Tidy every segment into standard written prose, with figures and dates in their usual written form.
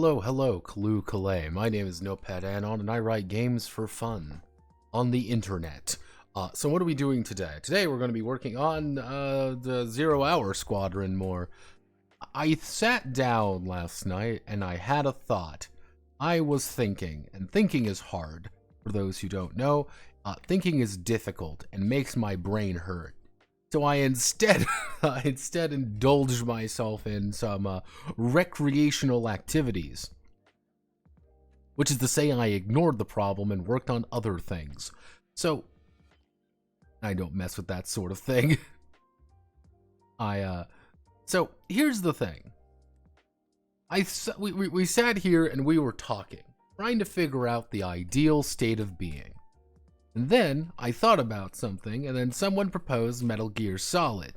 Hello, Kalu Kalay. My name is Notepad Anon, and I write games for fun on the internet. So what are we doing today? Today we're going to be working on the 0 Hour Squadron more. I sat down last night and I had a thought. I was thinking, and thinking is hard. For those who don't know, thinking is difficult and makes my brain hurt. So I instead indulged myself in some recreational activities. Which is to say, I ignored the problem and worked on other things. So I don't mess with that sort of thing. So here's the thing. We sat here and we were talking, trying to figure out the ideal state of being. And then I thought about something, and then someone proposed Metal Gear Solid.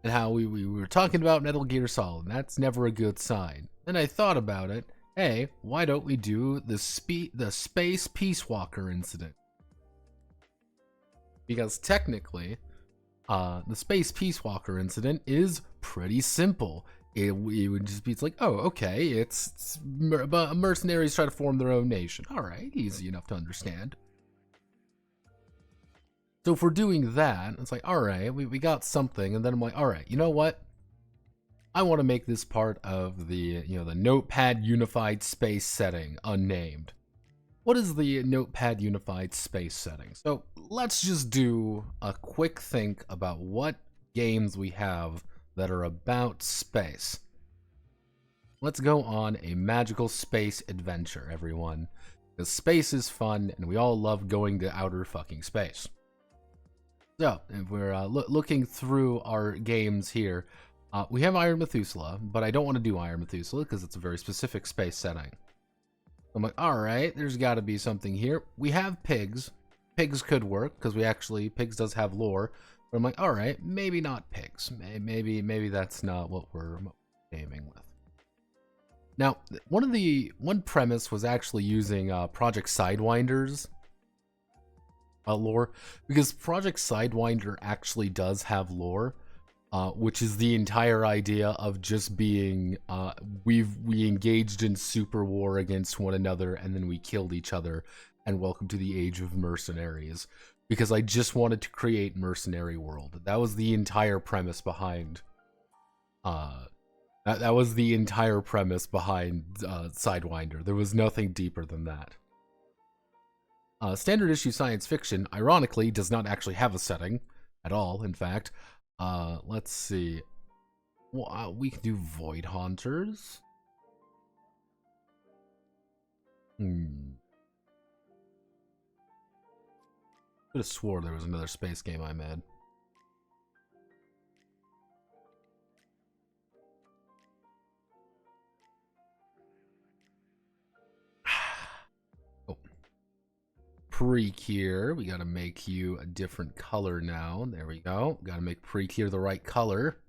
And how we were talking about Metal Gear Solid, and that's never a good sign. Then I thought about it. Hey, why don't we do the Space Peace Walker incident? Because technically, the Space Peace Walker incident is pretty simple. It would just be, it's like, oh, okay, it's mercenaries try to form their own nation. All right, easy enough to understand. So if we're doing that, it's like, all right, we got something, and then I'm like, all right, you know what? I want to make this part of the, the Notepad Unified Space setting unnamed. What is the Notepad Unified Space setting? So let's just do a quick think about what games we have that are about space. Let's go on a magical space adventure, everyone. Because space is fun, and we all love going to outer fucking space. So, if we're looking through our games here, we have Iron Methuselah, but I don't want to do Iron Methuselah because it's a very specific space setting. I'm like, alright, there's got to be something here. We have pigs. Pigs could work, because pigs does have lore. But I'm like, alright, maybe not pigs. Maybe that's not what we're aiming with. Now, one premise was actually using Project Sidewinder's lore, because Project Sidewinder actually does have lore, which is the entire idea of just being we engaged in super war against one another and then we killed each other, and welcome to the age of mercenaries, because I just wanted to create mercenary world. That was the entire premise behind that was the entire premise behind Sidewinder. There was nothing deeper than that. Standard issue science fiction, ironically, does not actually have a setting at all, in fact. Let's see. Well, we can do Void Haunters. Could have swore there was another space game I made. Precure, we gotta make you a different color now. There we go. Gotta make Precure the right color.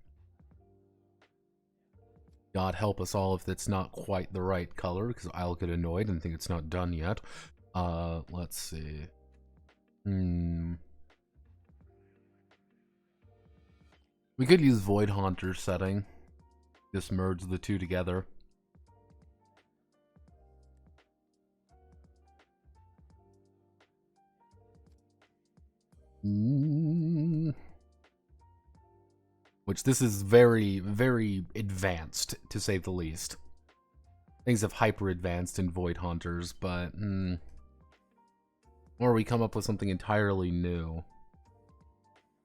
God help us all if it's not quite the right color, because I'll get annoyed and think it's not done yet. Let's see. We could use Void Haunter setting. Just merge the two together. Which this is very, very advanced, to say the least. Things have hyper advanced in Void Haunters, but or we come up with something entirely new.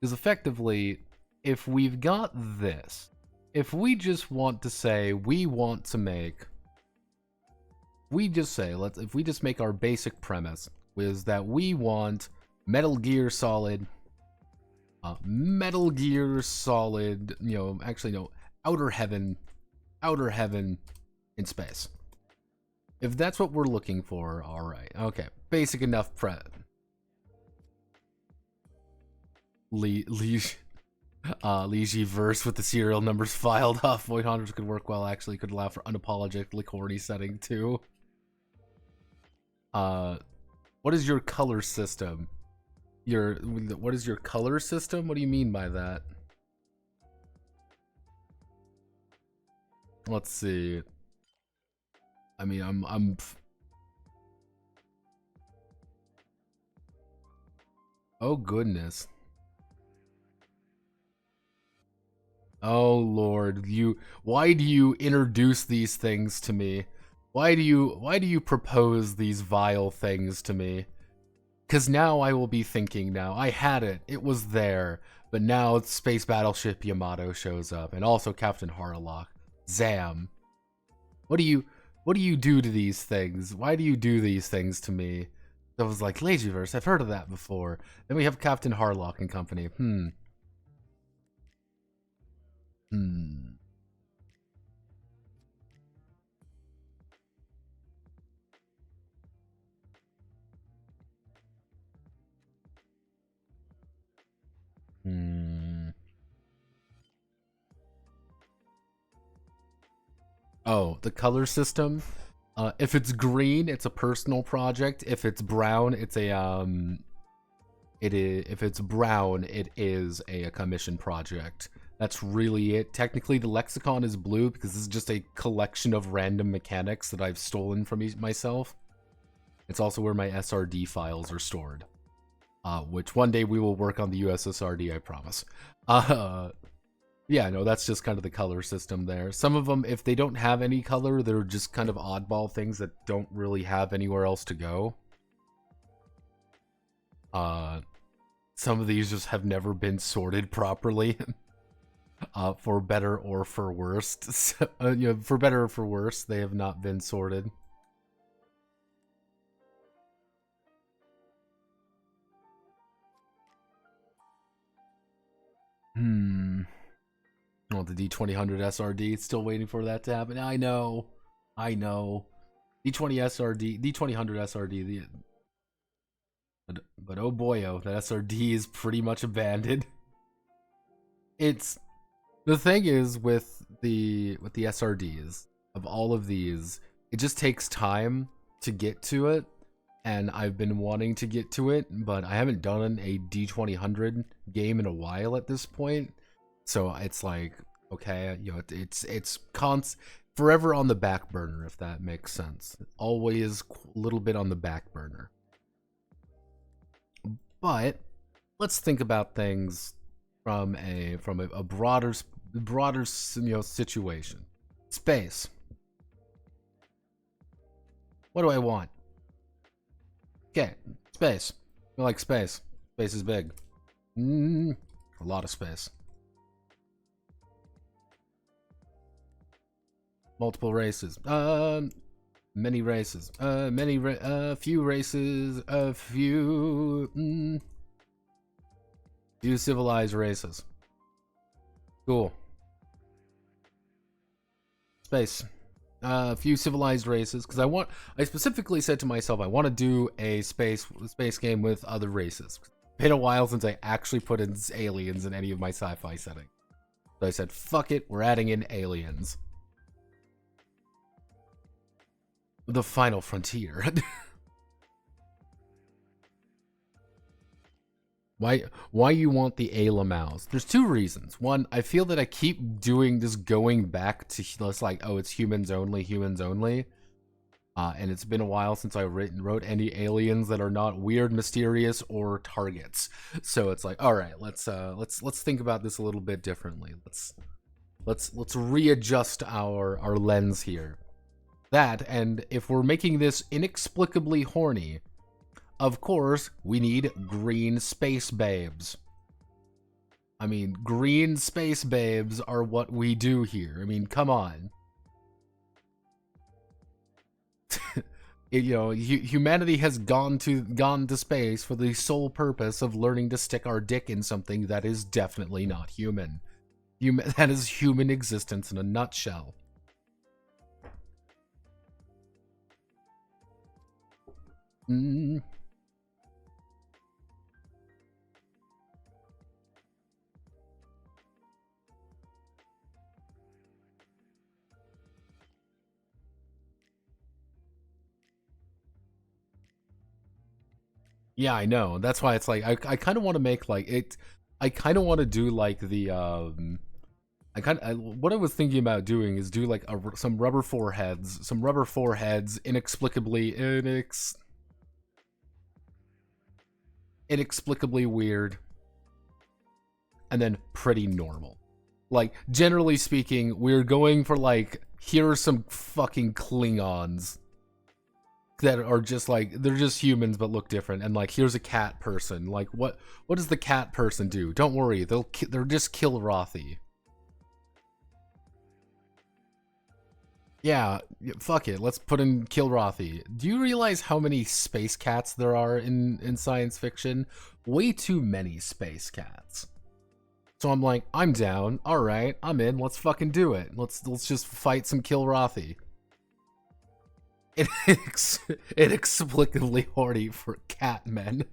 Because effectively, if we've got this, if we just want to say we want to make, if we just make our basic premise is that we want Metal Gear Solid, actually no, Outer Heaven in space. If that's what we're looking for, alright, okay, basic enough Liege verse with the serial numbers filed off. Void Hunters could work well, actually, could allow for unapologetically horny setting too. What is your color system? What is your color system? What do you mean by that? Let's see. I mean, oh goodness. Oh Lord, why do you introduce these things to me? Why do you propose these vile things to me? Cause now I will be thinking now, I had it, it was there, but now Space Battleship Yamato shows up, and also Captain Harlock. Zam. What do you do to these things? Why do you do these things to me? I was like, Lazyverse, I've heard of that before. Then we have Captain Harlock and company. Hmm. Hmm. Hmm. Oh, the color system. If it's green, it's a personal project. If it's brown, it's a it is. If it's brown, it is a commission project. That's really it. Technically, the lexicon is blue because this is just a collection of random mechanics that I've stolen from myself. It's also where my SRD files are stored, which one day we will work on the USSRD, I promise. Yeah, no, that's just kind of the color system there. Some of them, if they don't have any color, they're just kind of oddball things that don't really have anywhere else to go. Some of these just have never been sorted properly. For better or for worse. So, you know, for better or for worse, they have not been sorted. Hmm. Well, the D2000 SRD, it's still waiting for that to happen. I know. D20 SRD, D2000 SRD, but oh boyo, that SRD is pretty much abandoned. It's the thing is with the SRDs of all of these, it just takes time to get to it, and I've been wanting to get to it, but I haven't done a D2000 game in a while at this point. So it's like, okay, you know, it's forever on the back burner, if that makes sense. Always a little bit on the back burner. But let's think about things from a broader situation. Space. What do I want? Okay, space. I like space. Space is big. A lot of space. Multiple races. Many races. Few races. Few civilized races. Cool. Space. A few civilized races, because I specifically said to myself I want to do a space game with other races. It's been a while since I actually put in aliens in any of my sci-fi settings. So I said, fuck it, we're adding in aliens. The final frontier. Why you want the Alamaus? There's two reasons. One, I feel that I keep doing this, going back to it's like, oh, it's humans only, humans only. And it's been a while since I wrote any aliens that are not weird, mysterious, or targets. So it's like, all right, let's think about this a little bit differently. Let's readjust our lens here. That, and if we're making this inexplicably horny, of course, we need green space babes. I mean, green space babes are what we do here. I mean, come on. You know, humanity has gone to space for the sole purpose of learning to stick our dick in something that is definitely not human. That is human existence in a nutshell. Yeah, I know. That's why it's like I kind of want to make like it. I kind of want to do like the what I was thinking about doing is do like some rubber foreheads, inexplicably inexplicably weird, and then pretty normal. Like, generally speaking, we're going for like, here are some fucking Klingons that are just like, they're just humans but look different, and like, here's a cat person. Like, what does the cat person do? Don't worry, they're just Kilrathi. Yeah, fuck it. Let's put in Kilrathi. Do you realize how many space cats there are in science fiction? Way too many space cats. So I'm like, I'm down. All right, I'm in. Let's fucking do it. Let's just fight some Kilrathi. Inexplicably horny for cat men.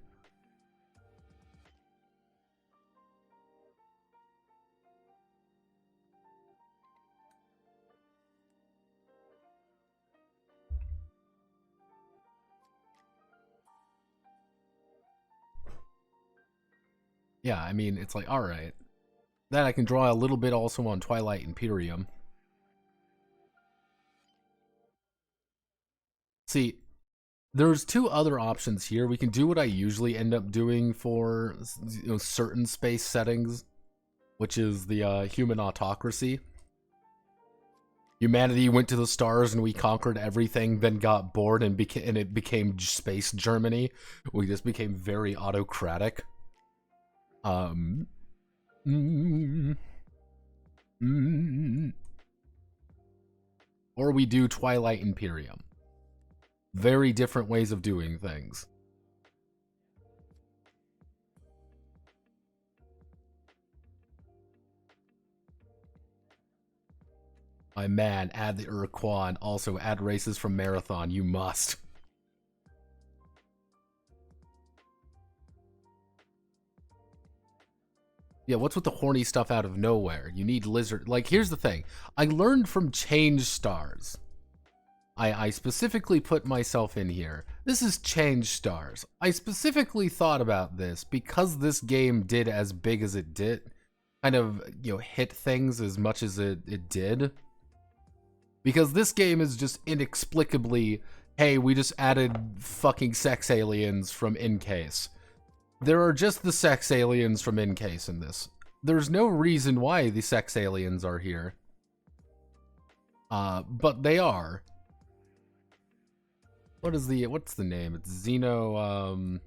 Yeah, I mean, it's like, all right. Then I can draw a little bit also on Twilight Imperium. See, there's two other options here. We can do what I usually end up doing for certain space settings, which is the human autocracy. Humanity went to the stars and we conquered everything, then got bored and it became space Germany. We just became very autocratic. Or we do Twilight Imperium. Very different ways of doing things. My man, add the Urquan. Also, add races from Marathon. You must. Yeah, what's with the horny stuff out of nowhere? You need lizard. Like, here's the thing. I learned from Change Stars. I specifically put myself in here. This is Change Stars. I specifically thought about this because this game did as big as it did. Kind of, hit things as much as it did. Because this game is just inexplicably, hey, we just added fucking sex aliens from Incase. There are just the sex aliens from Incase in this. There's no reason why the sex aliens are here. But they are. What's the name? It's Xeno, Is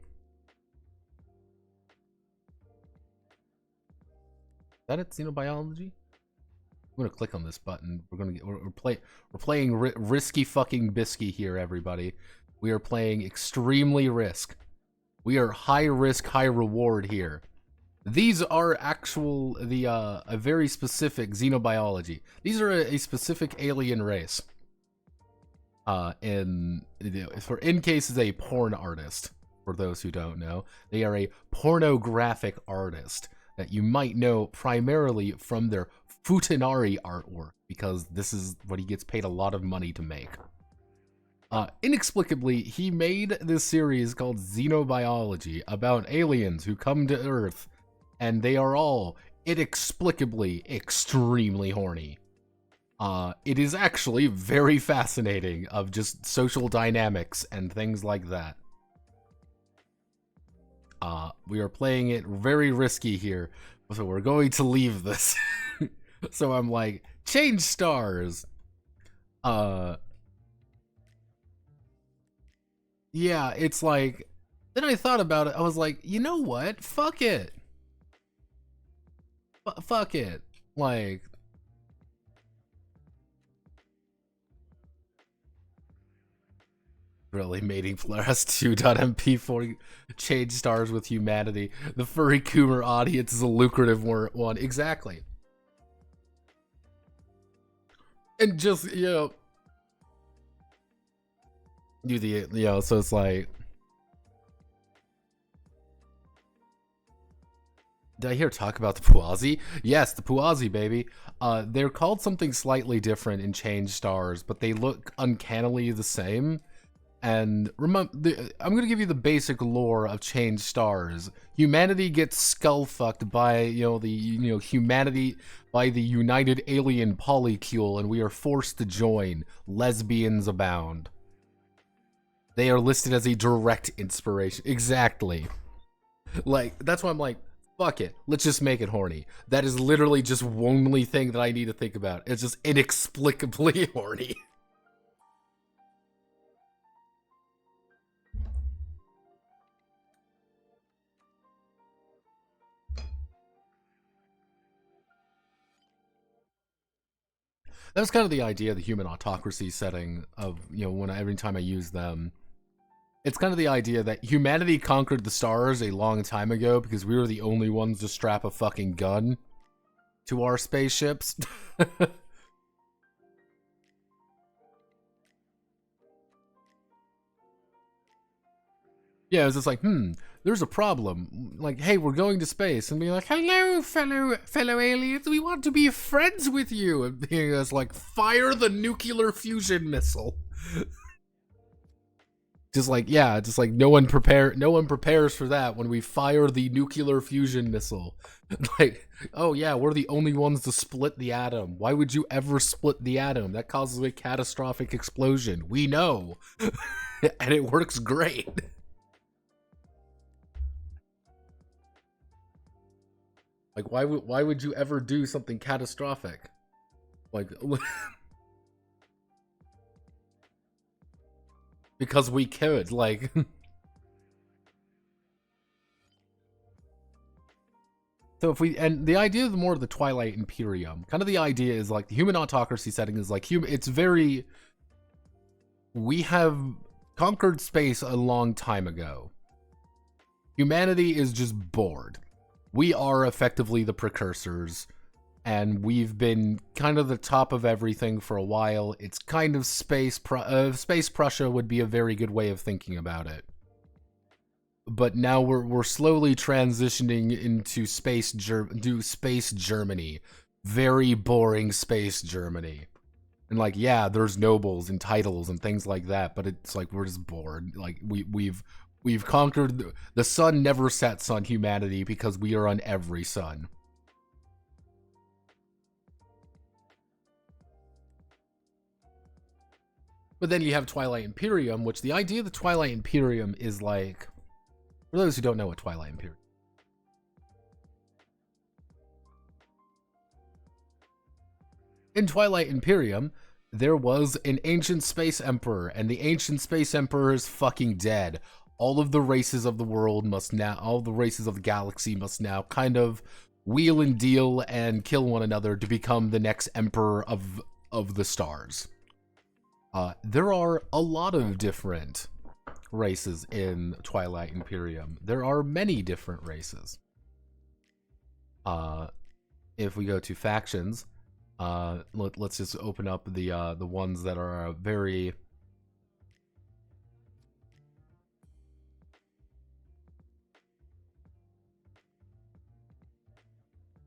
that it? Xenobiology? I'm gonna click on this button. We're playing risky fucking bisky here, everybody. We are playing extremely risk. We are high risk, high reward here. These are a very specific xenobiology. These are a specific alien race. For Incase is a porn artist. For those who don't know, they are a pornographic artist that you might know primarily from their Futanari artwork, because this is what he gets paid a lot of money to make. Inexplicably, he made this series called Xenobiology about aliens who come to Earth, and they are all inexplicably extremely horny. It is actually very fascinating of just social dynamics and things like that. We are playing it very risky here, so we're going to leave this. So I'm like, Change Stars. Yeah, it's like, then I thought about it. I was like, you know what? Fuck it. Fuck it. Like, really, mating Flares 2.mp4 Change Stars with humanity. The furry Coomer audience is a lucrative one. Exactly. And just, do the, so it's like, did I hear talk about the Puazi? Yes, the Puazi, baby. They're called something slightly different in Change Stars, but they look uncannily the same. And remember, I'm going to give you the basic lore of changed stars. Humanity gets skull fucked by, humanity, by the United Alien Polycule, and we are forced to join. Lesbians abound. They are listed as a direct inspiration. Exactly. Like, that's why I'm like, fuck it. Let's just make it horny. That is literally just one only thing that I need to think about. It's just inexplicably horny. That was kind of the idea of the human autocracy setting of, when every time I use them. It's kind of the idea that humanity conquered the stars a long time ago because we were the only ones to strap a fucking gun to our spaceships. Yeah, it was just like, there's a problem. Like, hey, we're going to space. And being like, hello, fellow aliens, we want to be friends with you. And being just like, fire the nuclear fusion missile. Just like, yeah, just like no one prepares for that when we fire the nuclear fusion missile. Like, oh yeah, we're the only ones to split the atom. Why would you ever split the atom? That causes a catastrophic explosion. We know. And it works great. Like, why would you ever do something catastrophic? Like, because we could, like. So if we, and the idea of the Twilight Imperium, kind of the idea is like the human autocracy setting is like, it's very, we have conquered space a long time ago. Humanity is just bored. We are effectively the precursors, and we've been kind of the top of everything for a while. It's kind of space Prussia would be a very good way of thinking about it. But now we're slowly transitioning into space Germany. Very boring space Germany. And like, yeah, there's nobles and titles and things like that, but it's like we're just bored. Like we've conquered the sun never sets on humanity because we are on every sun. But then you have Twilight Imperium, which the idea of the Twilight Imperium is like, for those who don't know what Twilight Imperium. In Twilight Imperium, there was an ancient space emperor, and the ancient space emperor is fucking dead. All of the races of the world must now, all the races of the galaxy must now kind of wheel and deal and kill one another to become the next emperor of the stars. There are a lot of different races in Twilight Imperium. There are many different races. If we go to factions, let's just open up the ones that are very.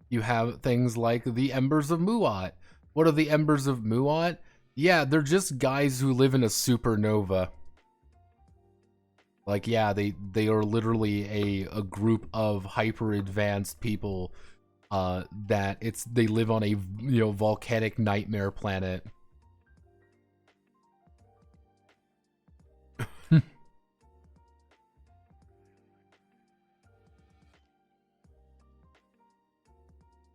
You have things like the Embers of Muat. What are the Embers of Muat? Yeah, they're just guys who live in a supernova. Like, yeah, they are literally a group of hyper advanced people that they live on a volcanic nightmare planet.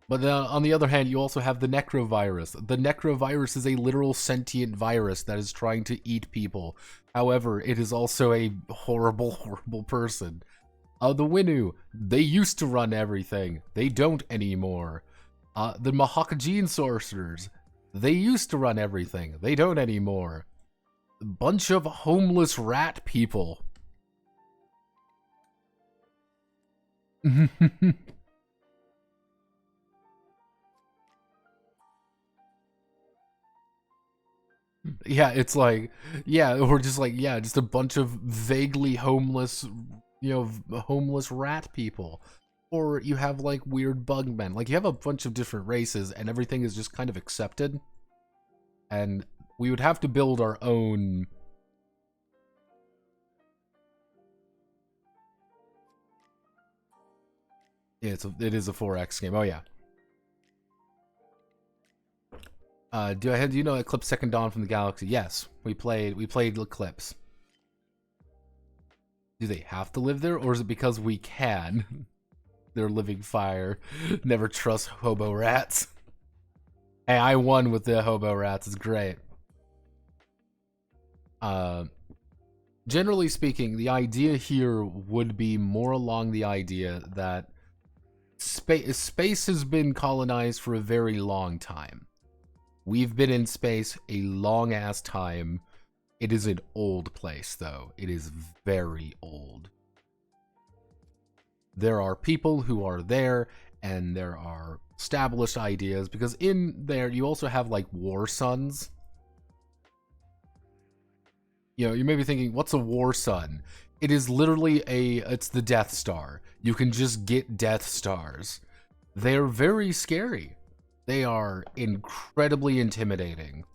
But on the other hand, you also have the necrovirus. The necrovirus is a literal sentient virus that is trying to eat people. However, it is also a horrible, horrible person. The Winnu, they used to run everything. They don't anymore. The Mahakajin sorcerers, they used to run everything. They don't anymore. A bunch of homeless rat people. Yeah, it's like, yeah, or just like, yeah, just a bunch of vaguely homeless, homeless rat people. Or you have like weird bug men. Like you have a bunch of different races and everything is just kind of accepted. And we would have to build our own It is a 4X game. Oh yeah. Do you know Eclipse Second Dawn from the Galaxy? Yes, we played Eclipse. Do they have to live there, or is it because we can? They're living fire. Never trust hobo rats. Hey, I won with the hobo rats. It's great. Generally speaking, the idea here would be more along the idea that space has been colonized for a very long time. We've been in space a long-ass time. It is an old place, though. It is very old. There are people who are there, and there are established ideas, because in there you also have, like, war suns. You know, you may be thinking, what's a war sun? It is literally it's the Death Star. You can just get Death Stars. They're very scary. They are incredibly intimidating.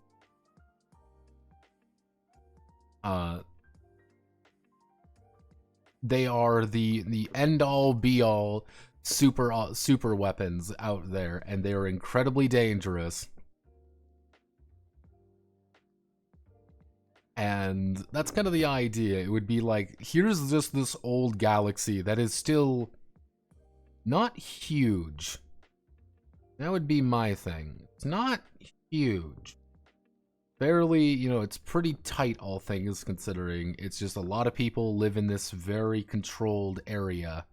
They are the end-all, be-all super weapons out there, and they are incredibly dangerous. And that's kind of the idea. It would be like, here's just this old galaxy that is still not huge. That would be my thing. It's not huge. Fairly, you know, it's pretty tight, all things considering. It's just a lot of people live in this very controlled area.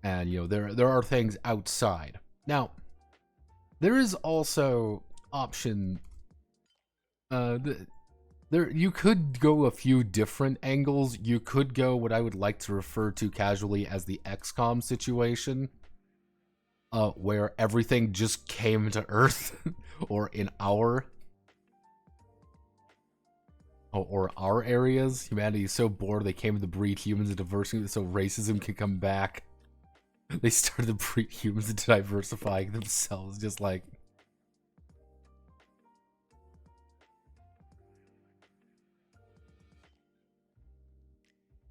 And, you know, there are things outside. Now, there is also option... you could go a few different angles. You could go what I would like to refer to casually as the XCOM situation, where everything just came to Earth, or in our areas. Humanity is so bored they came to breed humans into diversity so racism can come back. They started to breed humans into diversifying themselves, just like...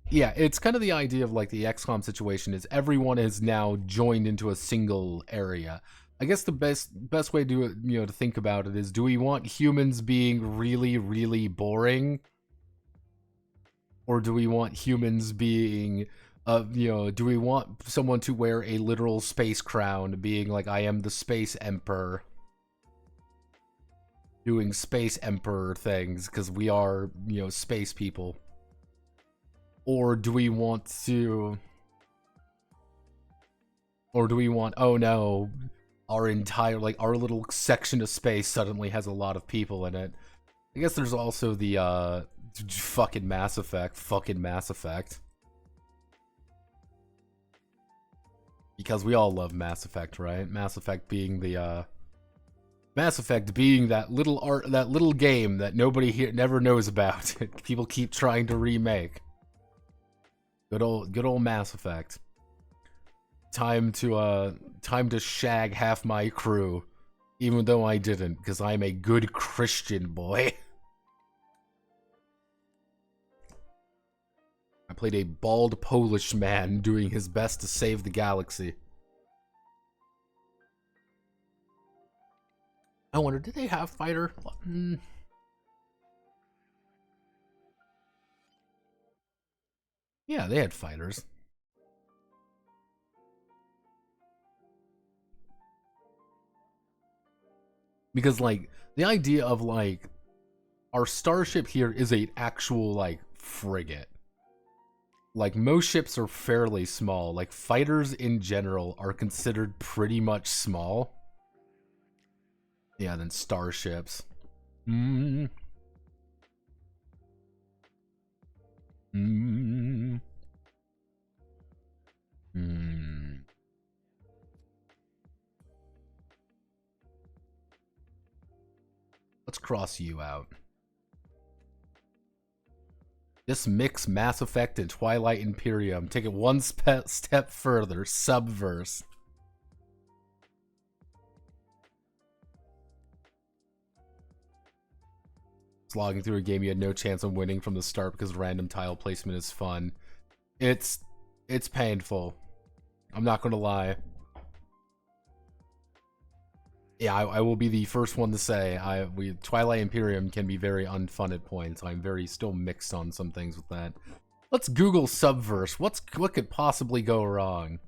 Yeah, it's kind of the idea of like the XCOM situation is everyone is now joined into a single area. I guess the best way to, you know, to think about it is, do we want humans being really, really boring? Or do we want humans being, you know, do we want someone to wear a literal space crown, being like, I am the Space Emperor, doing Space Emperor things, because we are, you know, space people? Or do we want to... Or do we want, oh no, our entire, like, our little section of space suddenly has a lot of people in it? I guess there's also the, fucking Mass Effect. Fucking Mass Effect. Because we all love Mass Effect, right? Mass Effect being the, Mass Effect being that little game that nobody here never knows about. People keep trying to remake. Good old Mass Effect. Time to shag half my crew, even though I didn't, because I'm a good Christian boy. I played a bald Polish man doing his best to save the galaxy. I wonder, did they have fighter? Yeah, they had fighters. Because, like, the idea of, like, our starship here is an actual, like, frigate. Like, most ships are fairly small. Like, fighters in general are considered pretty much small. Yeah, then starships. Let's cross you out. Just mix Mass Effect and Twilight Imperium. Take it one step further. Subverse. Slogging through a game you had no chance of winning from the start because random tile placement is fun. It's painful. I'm not gonna lie. Yeah, I will be the first one to say Twilight Imperium can be very unfun at points. I'm very still mixed on some things with that. Let's Google Subverse. What could possibly go wrong?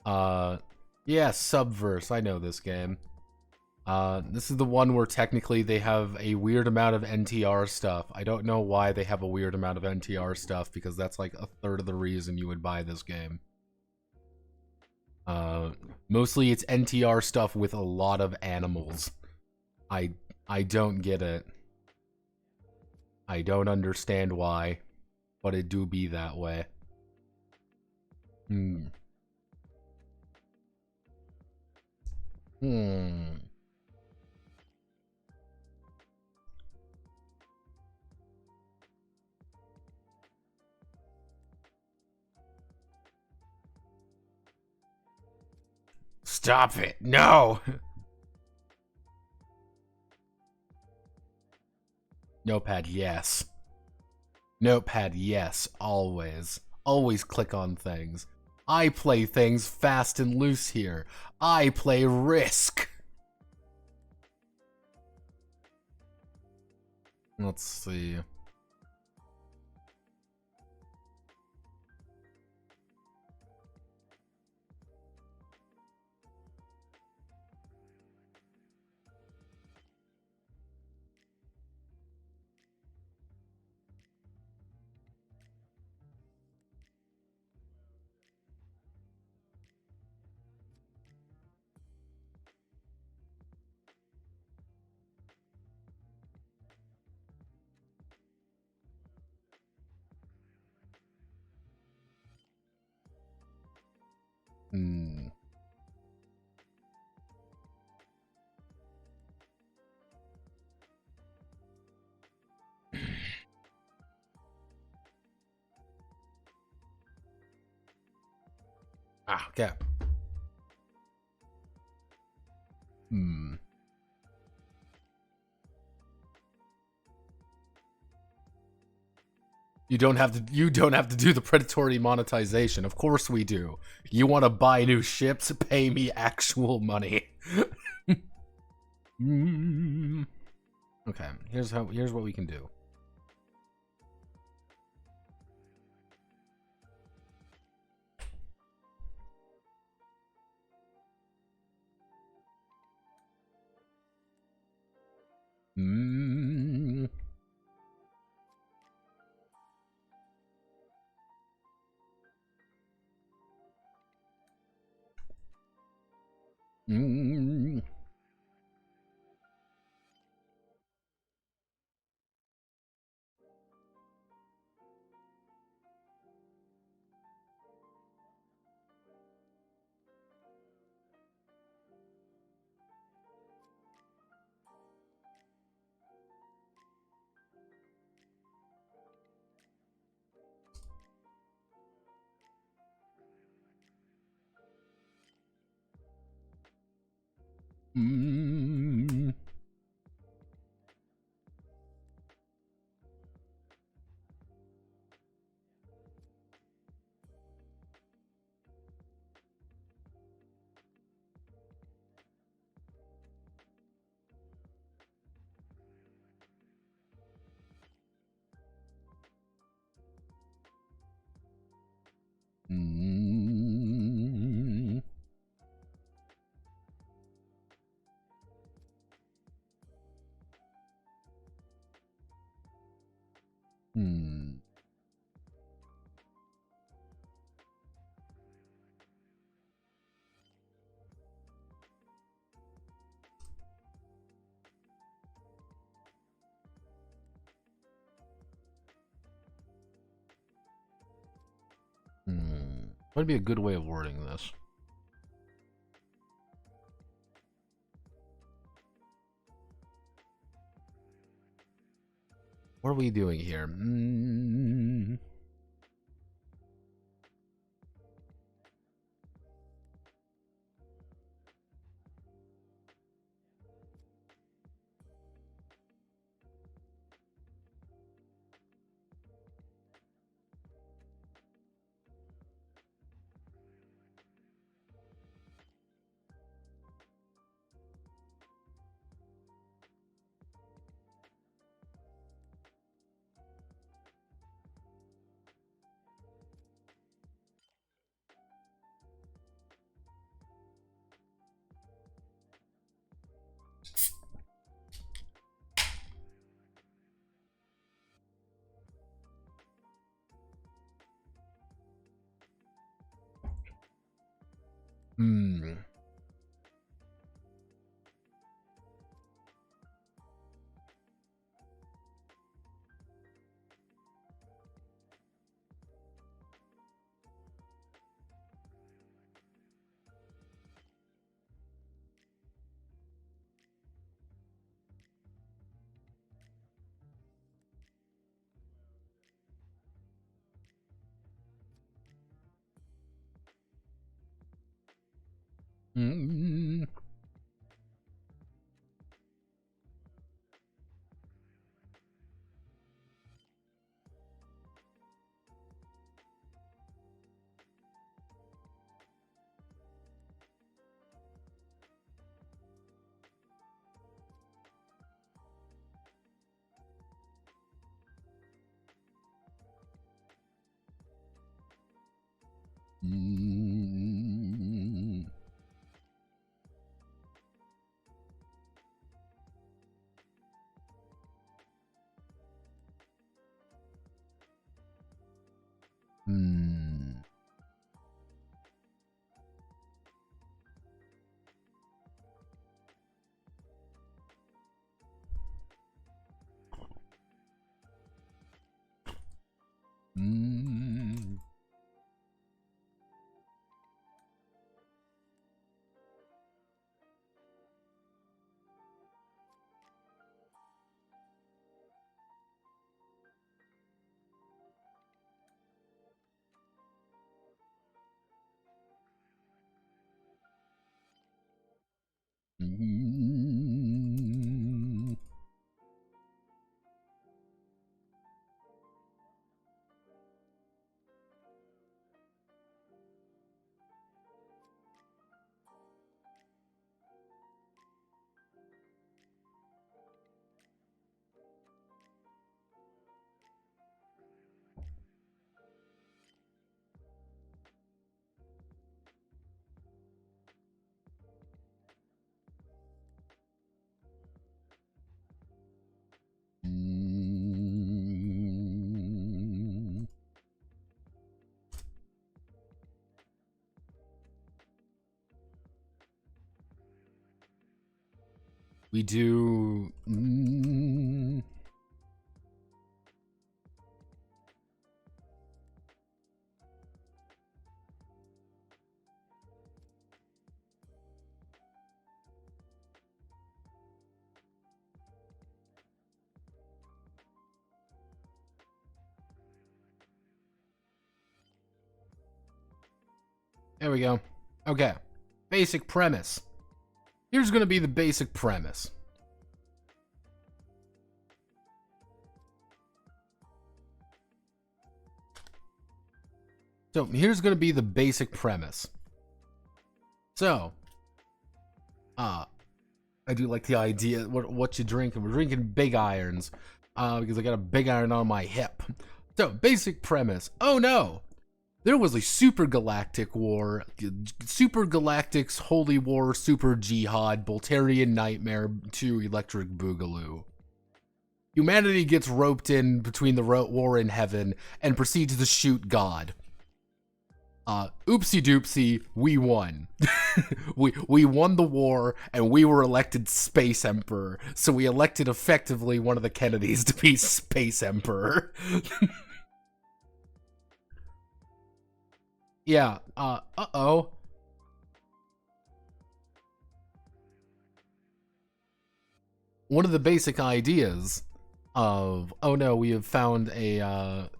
Yeah, Subverse. I know this game. This is the one where technically they have a weird amount of NTR stuff. I don't know why they have a weird amount of NTR stuff, because that's like a third of the reason you would buy this game. Mostly it's NTR stuff with a lot of animals. I don't get it. I don't understand why, but it do be that way. Stop it! No! Notepad, yes. Notepad, yes, always. Always click on things. I play things fast and loose here. I play Risk. Let's see. Okay. You don't have to do the predatory monetization. Of course we do. You want to buy new ships? Pay me actual money. Okay, here's what we can do. What would be a good way of wording this? What are we doing here? Hmm. Mm. Mm. Mm. Mm. Mm. Mm. We do. Mm. There we go. Okay. Basic premise. Here's going to be the basic premise. So, here's going to be the basic premise. So, I do like the idea, what you drinking? We're drinking big irons, because I got a big iron on my hip. So, basic premise. Oh no! There was a super galactic war, super galactic's holy war, super jihad, Bolterian nightmare, 2 electric boogaloo. Humanity gets roped in between the war in heaven and proceeds to shoot God. Oopsie doopsie, we won. we won the war and we were elected Space Emperor. So we elected effectively one of the Kennedys to be Space Emperor. Yeah, uh-oh. One of the basic ideas of, oh no, we have found a,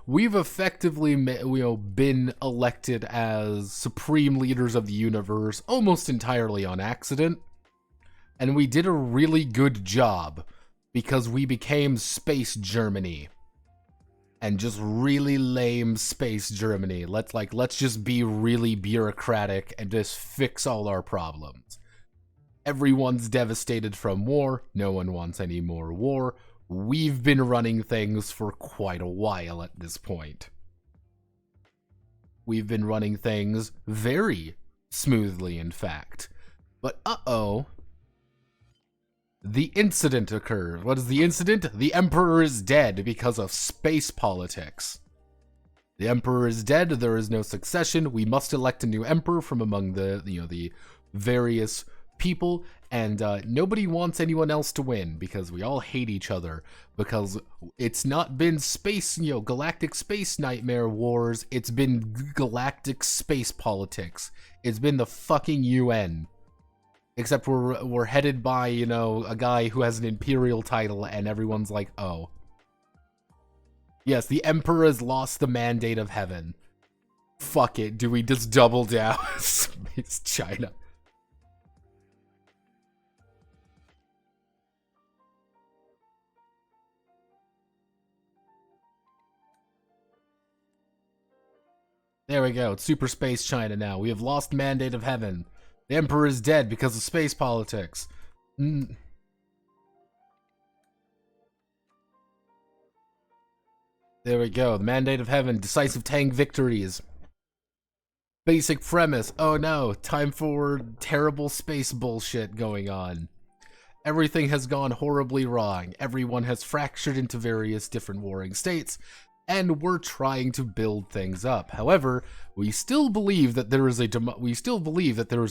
we've effectively, been elected as supreme leaders of the universe almost entirely on accident. And we did a really good job because we became Space Germany. And just really lame Space Germany. Let's just be really bureaucratic and just fix all our problems. Everyone's devastated from war. No one wants any more war. We've been running things for quite a while at this point. We've been running things very smoothly, in fact. But uh-oh. The incident occurred. What is the incident? The Emperor is dead because of space politics. The emperor is dead. There is no succession. We must elect a new emperor from among the the various people, and nobody wants anyone else to win because we all hate each other. Because it's not been space, galactic space nightmare wars. It's been galactic space politics. It's been the fucking UN. Except we're headed by, a guy who has an imperial title, and everyone's like, oh. Yes, the emperor has lost the mandate of heaven. Fuck it, do we just double down? It's China. There we go, it's super space China now. We have lost mandate of heaven. The emperor is dead because of space politics. There we go. The mandate of heaven. Decisive tank victories. Basic premise. Oh no. Time for terrible space bullshit going on. Everything has gone horribly wrong. Everyone has fractured into various different warring states, and we're trying to build things up. However, we still believe that there is a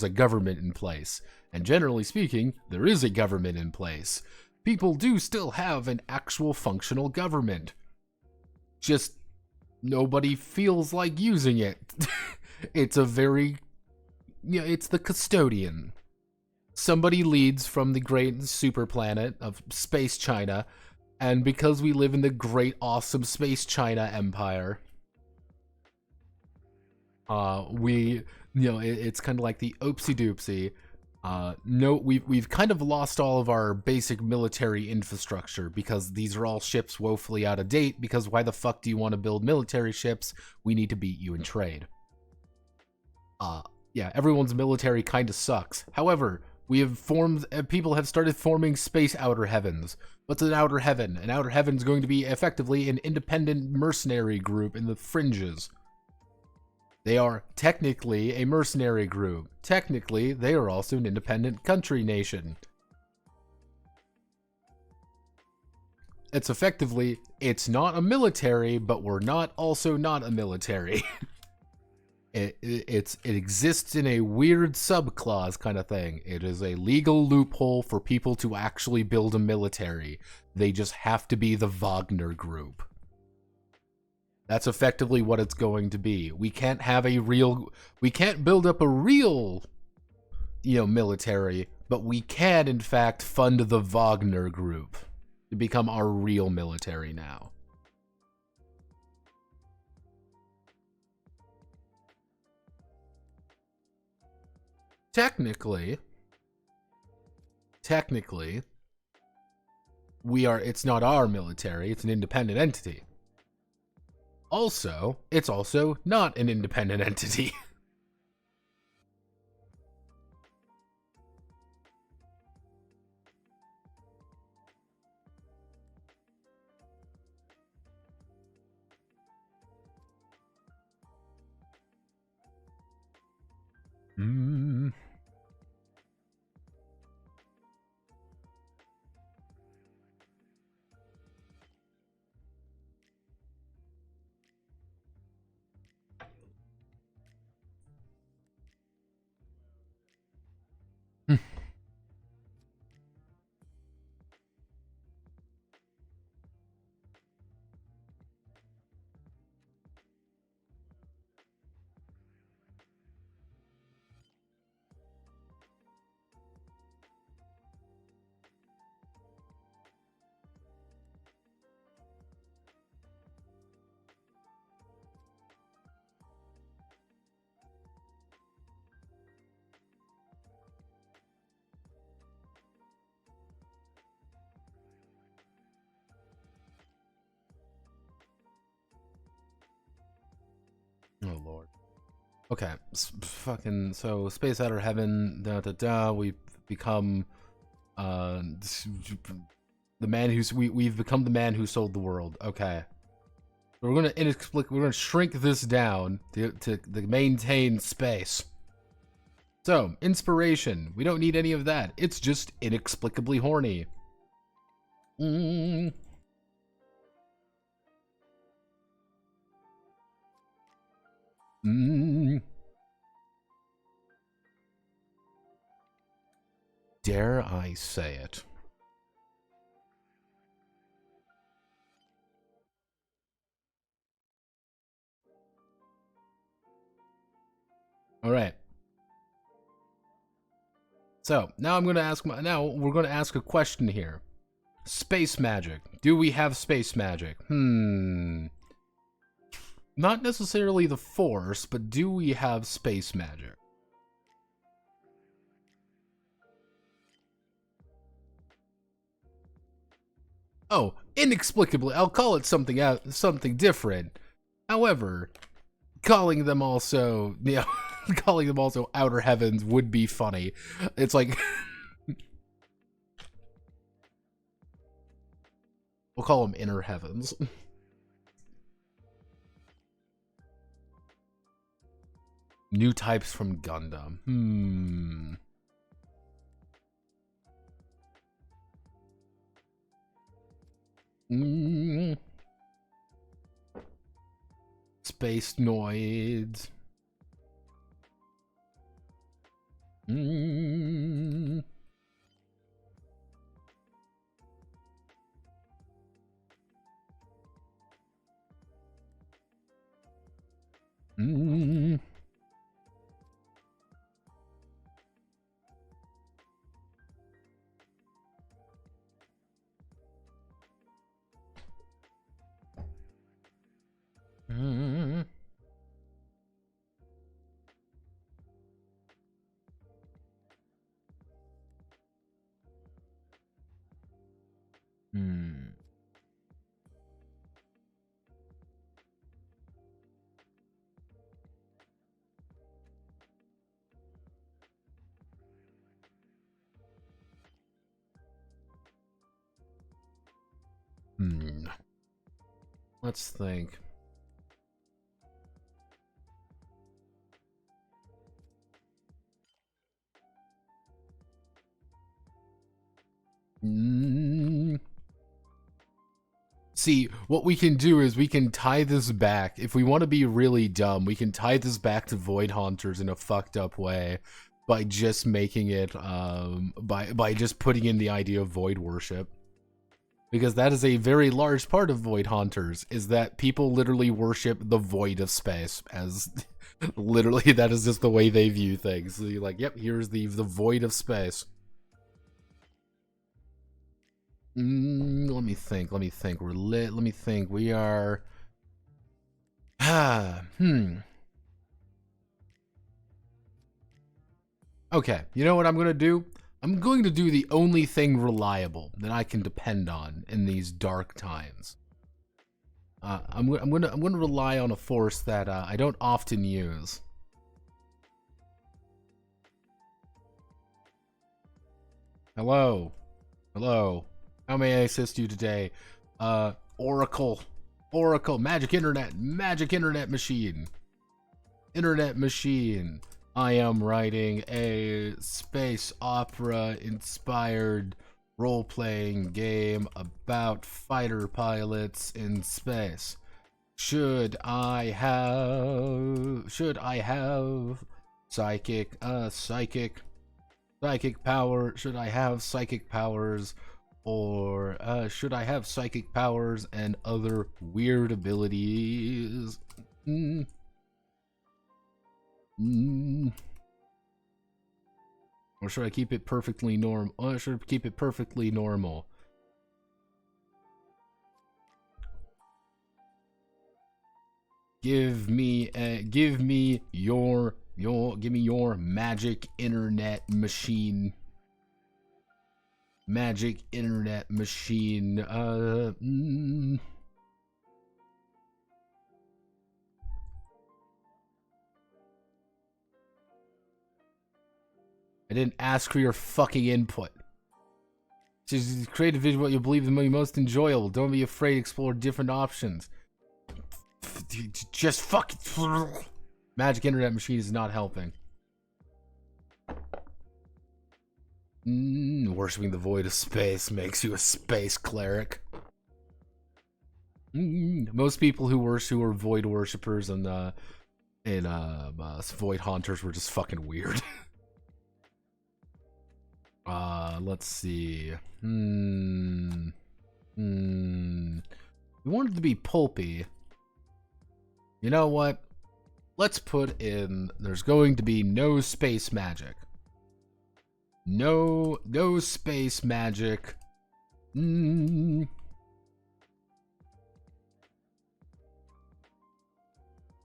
government in place. And generally speaking, there is a government in place. People do still have an actual functional government. Just nobody feels like using it. It's a very, it's the custodian. Somebody leads from the great super planet of Space China, and because we live in the great awesome Space China empire, it's kind of like the oopsie doopsie. No, we've kind of lost all of our basic military infrastructure because these are all ships woefully out of date, because why the fuck do you want to build military ships? We need to beat you in trade. Yeah, everyone's military kind of sucks. However, people have started forming space outer heavens. What's an outer heaven? An outer heaven is going to be effectively an independent mercenary group in the fringes. They are technically a mercenary group. Technically, they are also an independent country nation. It's effectively, it's not a military, but we're also not a military. It exists in a weird subclause kind of thing. It is a legal loophole for people to actually build a military. They just have to be the Wagner Group. That's effectively what it's going to be. We can't build up a real, military, but we can, in fact, fund the Wagner Group to become our real military now. Technically, it's not our military, it's an independent entity. Also, it's also not an independent entity. Oh lord. Okay, so space outer heaven, we've become the man we've become the man who sold the world. Okay. We're gonna shrink this down to maintain space. So, inspiration. We don't need any of that. It's just inexplicably horny. Dare I say it? All right. So now we're going to ask a question here. Space magic. Do we have space magic? Not necessarily the Force, but do we have space magic? Oh, inexplicably, I'll call it something different. However, calling them also outer heavens would be funny. It's like we'll call them inner heavens. New types from Gundam. Space noids. Let's think. See, what we can do is we can tie this back. If we want to be really dumb, we can tie this back to Void Haunters in a fucked up way by just making it, by just putting in the idea of Void Worship. Because that is a very large part of Void Haunters, is that people literally worship the void of space as literally that is just the way they view things. So you're like, yep, here's the void of space. Let me think. We're lit. Let me think. We are. Okay, you know what I'm gonna do? I'm going to do the only thing reliable that I can depend on in these dark times. I'm gonna rely on a force that I don't often use. Hello. How may I assist you today? Oracle, magic internet machine. I am writing a space opera inspired role-playing game about fighter pilots in space. Should I have psychic power? Should I have psychic powers? Or should I have psychic powers and other weird abilities? Or should I keep it perfectly normal? I should keep it perfectly normal. Give me your magic internet machine. I didn't ask for your fucking input. Just create a vision of what you believe is most enjoyable. Don't be afraid to explore different options. Just fucking magic internet machine is not helping. Worshipping the void of space makes you a space cleric. Most people who are void worshippers and void haunters were just fucking weird. Let's see. We want it to be pulpy. You know what? Let's put in, there's going to be no space magic. No space magic.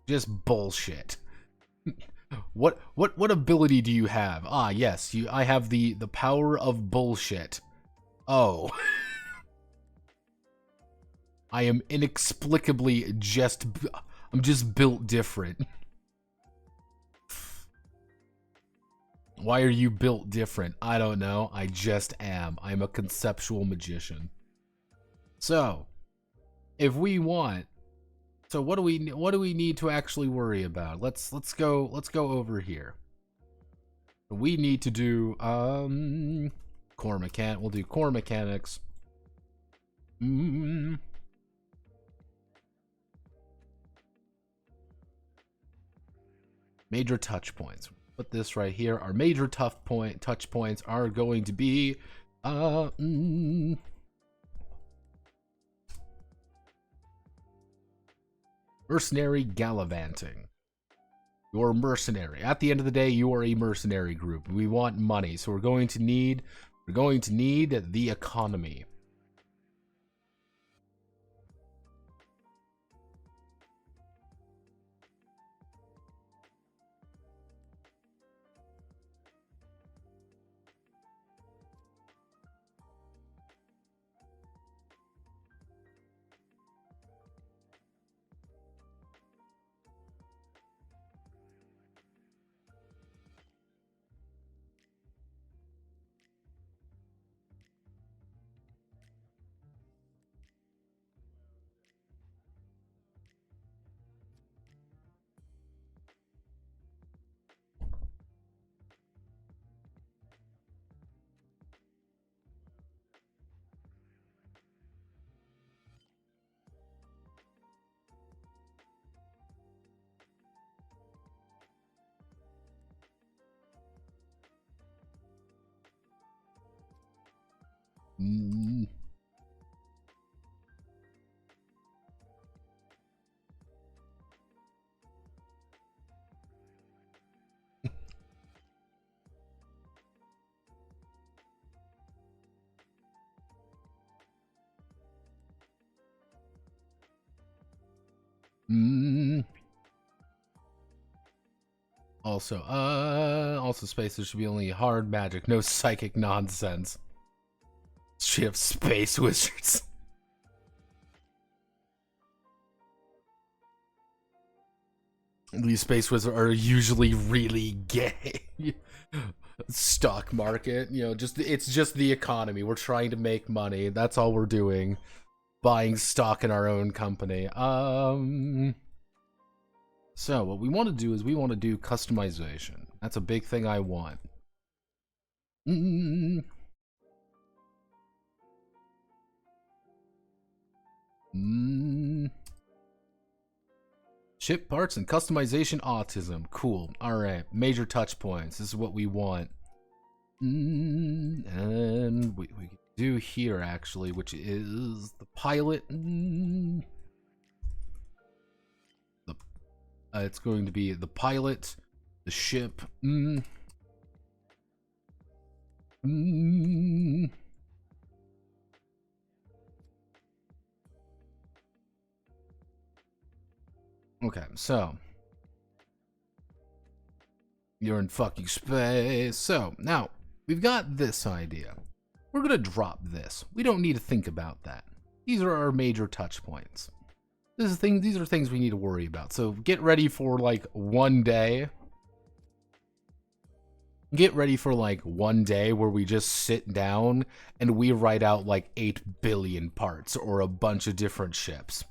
Just bullshit. What ability do you have? Ah, yes, I have the power of bullshit. Oh. I am inexplicably I'm just built different. Why are you built different? I don't know. I just am. I'm a conceptual magician. So, if we want, so what do we need to actually worry about? Let's go over here. We need to do core mechanic. We'll do core mechanics. Major touch points. Put this right here. Our major touch points are going to be mercenary gallivanting. You're a mercenary. At the end of the day, you are a mercenary group. We want money, so we're going to need the economy. Also space, there should be only hard magic, no psychic nonsense. She have space wizards. These space wizards are usually really gay. Stock market, you know, it's just the economy. We're trying to make money. That's all we're doing. Buying stock in our own company. So what we want to do is we want to do customization. That's a big thing I want. Ship parts and customization autism. Cool. Alright. Major touch points. This is what we want. And we can do here actually, which is the pilot. It's going to be the pilot, the ship. Okay, so you're in fucking space. So now we've got this idea. We're gonna drop this. We don't need to think about that. These are our major touch points. These are things we need to worry about. So get ready for like one day. Get ready for like one day where we just sit down and we write out like 8 billion parts or a bunch of different ships.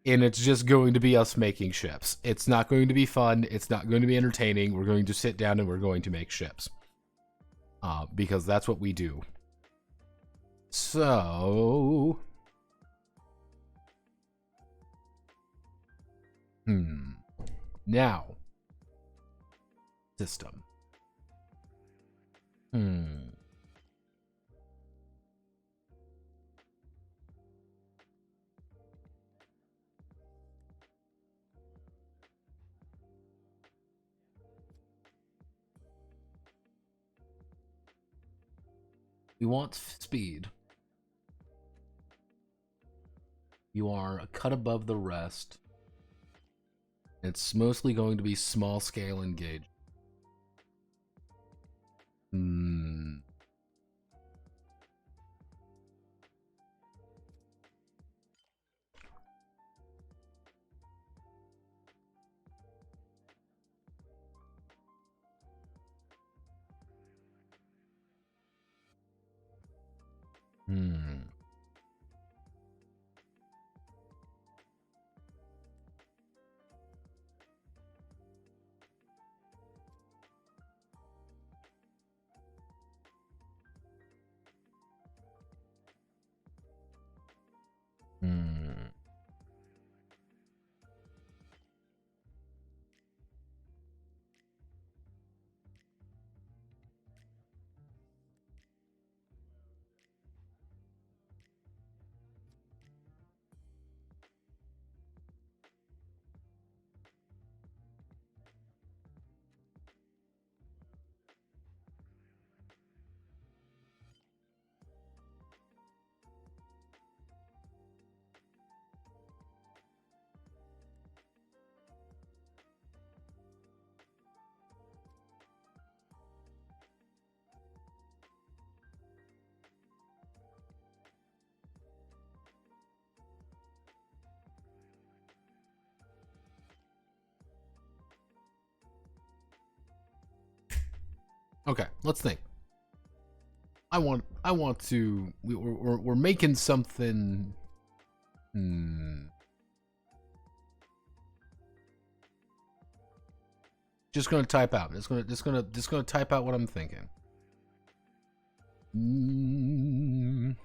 And it's just going to be us making ships. It's not going to be fun. It's not going to be entertaining. We're going to sit down and we're going to make ships. Because that's what we do. So... Now. System. We want speed. You are a cut above the rest. It's mostly going to be small scale engage. Hmm. Hmm. Hmm. Okay, let's think. I want to. We're making something. Hmm. Just gonna type out. Just gonna type out what I'm thinking. Mm.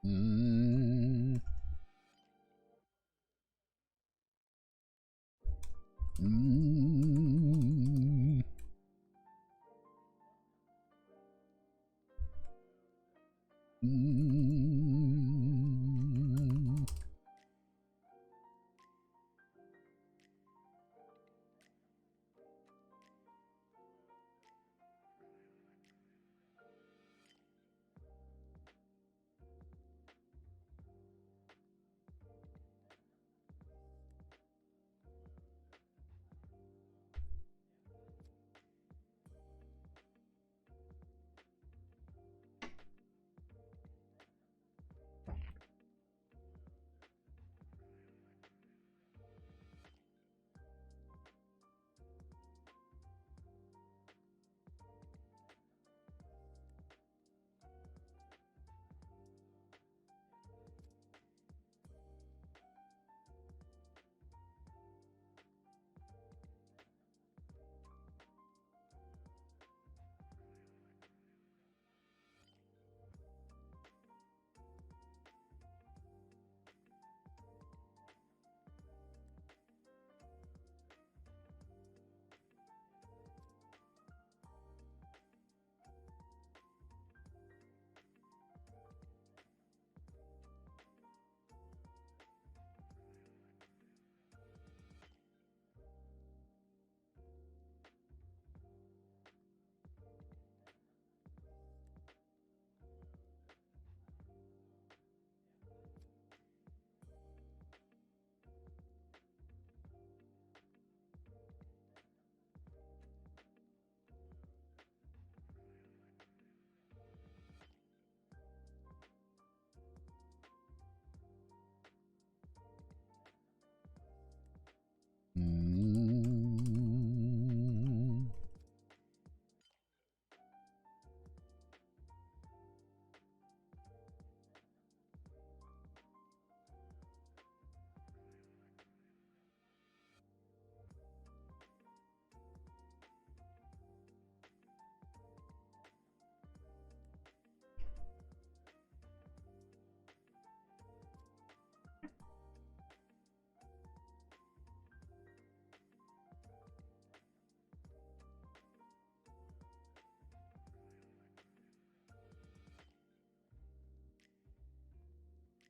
Mm. Mm. Mm.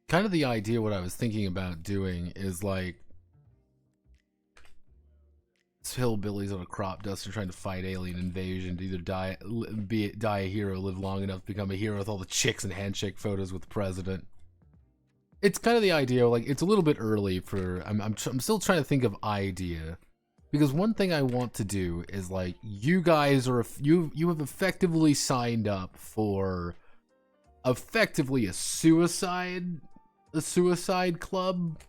kind of the idea, what I was thinking about doing is like hillbillies on a crop duster trying to fight alien invasion to either die a hero, live long enough to become a hero with all the chicks and handshake photos with the president. It's kind of the idea, like, it's a little bit early for, I'm still trying to think of idea, because one thing I want to do is, like, you guys are, you have effectively signed up for effectively a suicide club.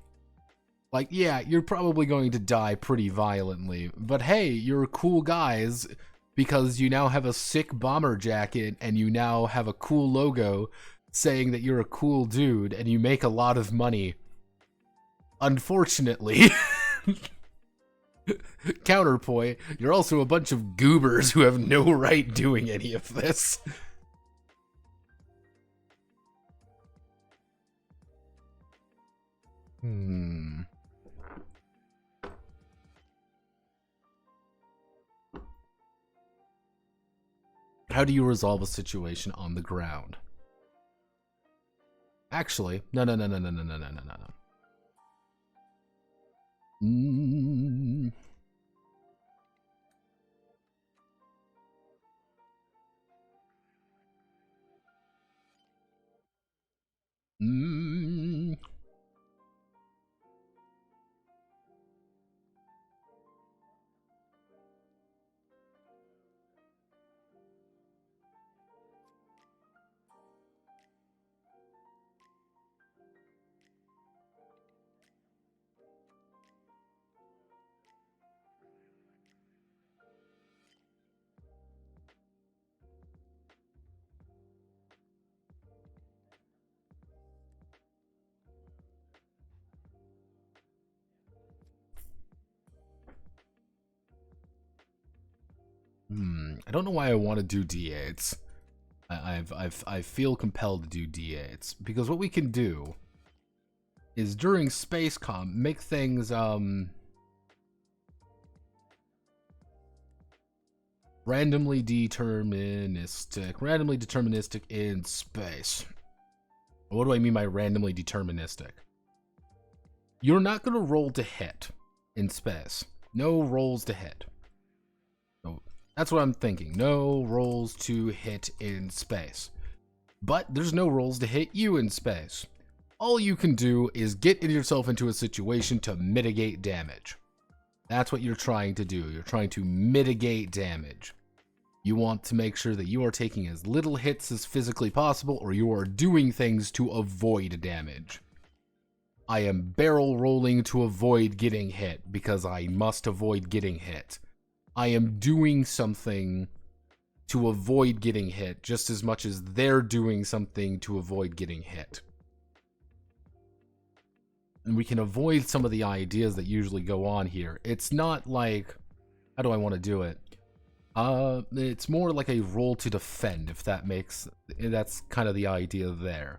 Like, yeah, you're probably going to die pretty violently, but hey, you're cool guys because you now have a sick bomber jacket and you now have a cool logo saying that you're a cool dude and you make a lot of money. Unfortunately, counterpoint, you're also a bunch of goobers who have no right doing any of this. How do you resolve a situation on the ground? Actually, no. I don't know why I want to do D8s. I feel compelled to do D8s because what we can do is during space comp make things randomly deterministic in space. What do I mean by randomly deterministic? You're not going to roll to hit in space. No rolls to hit. That's what I'm thinking. No rolls to hit in space. But there's no rolls to hit you in space. All you can do is get yourself into a situation to mitigate damage. That's what you're trying to do. You're trying to mitigate damage. You want to make sure that you are taking as little hits as physically possible, or you are doing things to avoid damage. I am barrel rolling to avoid getting hit because I must avoid getting hit. I am doing something to avoid getting hit just as much as they're doing something to avoid getting hit. And we can avoid some of the ideas that usually go on here. It's not like, how do I want to do it? It's more like a roll to defend, if that's kind of the idea there.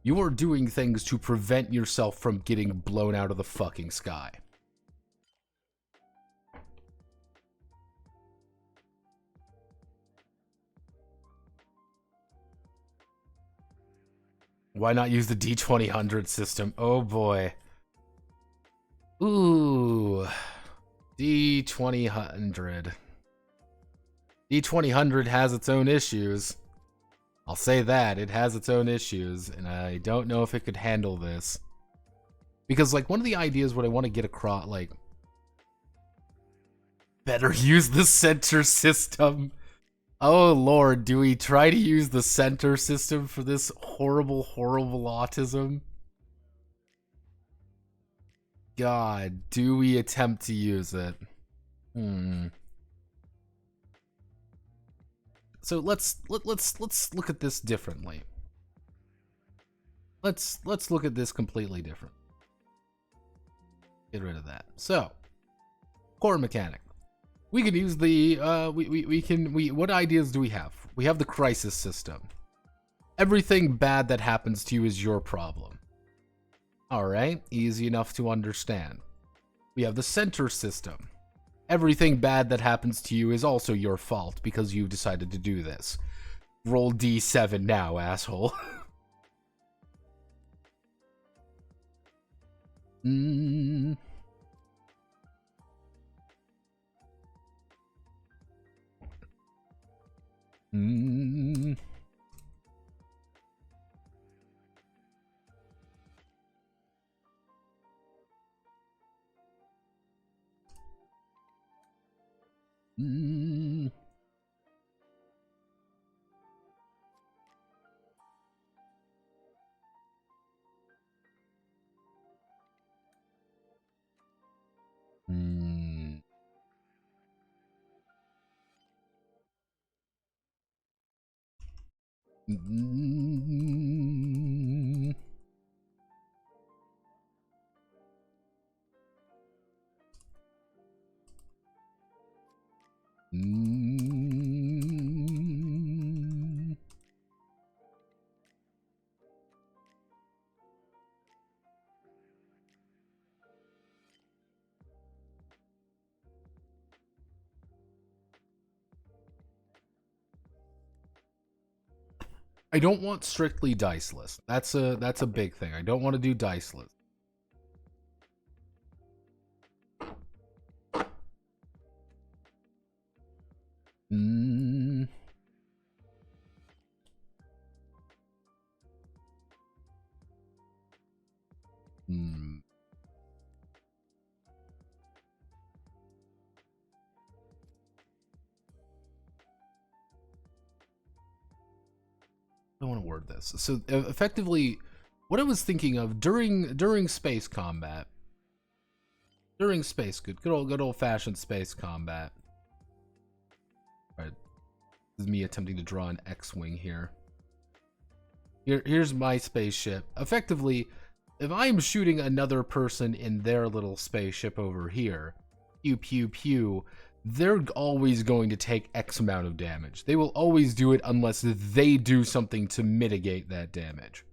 You are doing things to prevent yourself from getting blown out of the fucking sky. Why not use the D2000 system? Oh boy. Ooh. D2000. D2000 has its own issues. I'll say that. It has its own issues, and I don't know if it could handle this. Because, like, one of the ideas what I want to get across, like, better use the center system. Oh lord, do we try to use the center system for this horrible, horrible autism? God, do we attempt to use it? So let's look at this differently. Let's look at this completely different. Get rid of that. So, core mechanic. We can use the, what ideas do we have? We have the crisis system. Everything bad that happens to you is your problem. Alright, easy enough to understand. We have the center system. Everything bad that happens to you is also your fault because you decided to do this. Roll D7 now, asshole. Mm. Mm. Mm. Mm. Mm. Mm. I don't want strictly diceless. That's a big thing. I don't want to do diceless. Mm. Mm. I don't want to word this. So effectively, what I was thinking of during space combat, good old fashioned space combat. All right, this is me attempting to draw an X-wing here. Here's my spaceship. Effectively, if I'm shooting another person in their little spaceship over here, pew pew pew, they're always going to take X amount of damage. They will always do it unless they do something to mitigate that damage.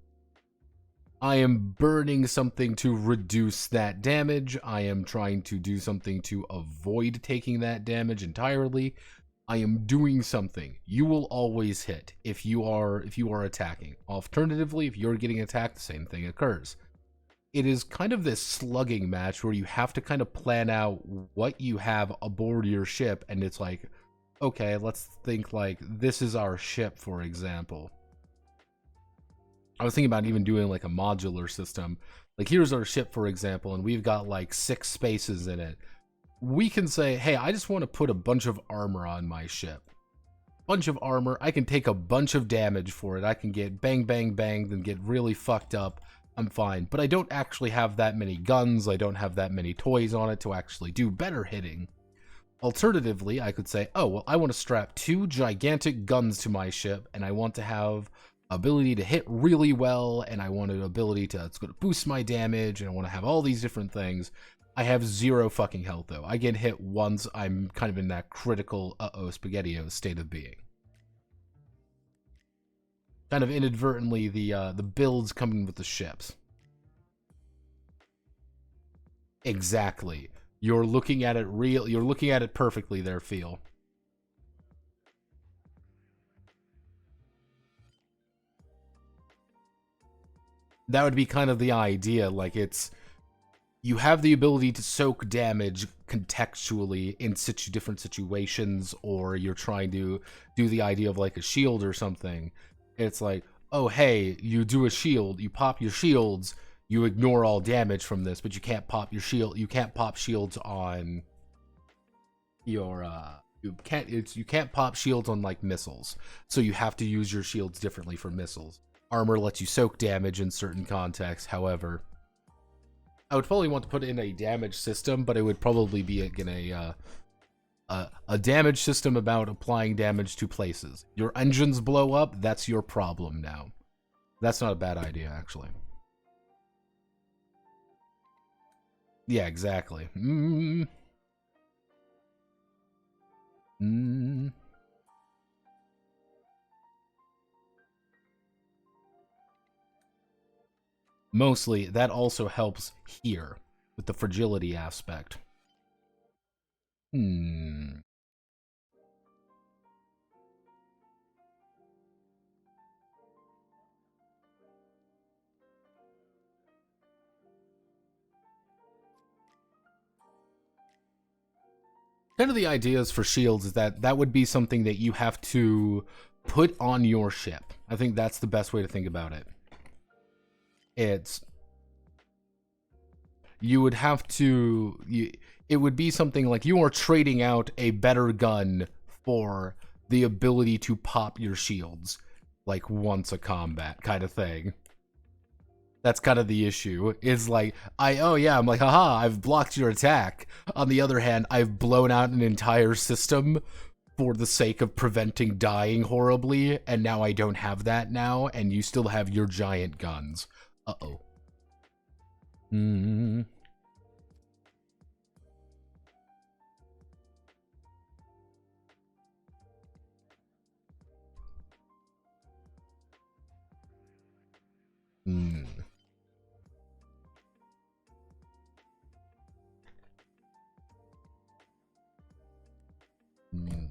I am burning something to reduce that damage. I am trying to do something to avoid taking that damage entirely. I am doing something. You will always hit if you are attacking. Alternatively, if you're getting attacked, the same thing occurs. It is kind of this slugging match where you have to kind of plan out what you have aboard your ship, and it's like, okay, let's think like this is our ship, for example. I was thinking about even doing like a modular system. Like, here's our ship, for example, and we've got like 6 spaces in it. We can say, hey, I just want to put a bunch of armor on my ship. Bunch of armor. I can take a bunch of damage for it. I can get bang, bang, banged and get really fucked up. I'm fine. But I don't actually have that many guns. I don't have that many toys on it to actually do better hitting. Alternatively, I could say, oh, well, I want to strap 2 gigantic guns to my ship, and I want to have ability to hit really well, and I want an ability to, it's going to boost my damage, and I want to have all these different things. I have 0 fucking health, though. I get hit once, I'm kind of in that critical SPAGHETTIOS state of being. Kind of inadvertently, the builds coming with the ships. Exactly. You're looking at it you're looking at it perfectly there, Feel. That would be kind of the idea, like it's, you have the ability to soak damage contextually in different situations, or you're trying to do the idea of like a shield or something. It's like, oh hey, you do a shield, you pop your shields, you ignore all damage from this, but you can't pop your shield, you can't pop shields on your you can't pop shields on like missiles. So you have to use your shields differently for missiles. Armor lets you soak damage in certain contexts, however. I would probably want to put in a damage system, but it would probably be again a damage system about applying damage to places. Your engines blow up, that's your problem now. That's not a bad idea, actually. Yeah, exactly. Mostly, that also helps here with the fragility aspect. Hmm. Kind of the ideas for shields is that that would be something that you have to put on your ship. I think that's the best way to think about it. You would have to, it would be something like you are trading out a better gun for the ability to pop your shields, like once a combat kind of thing. That's kind of the issue. Is like, I'm like, haha, I've blocked your attack. On the other hand, I've blown out an entire system for the sake of preventing dying horribly, and now I don't have that now, and you still have your giant guns. Uh-oh. Hmm. Hmm. Hmm.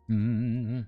Hmm.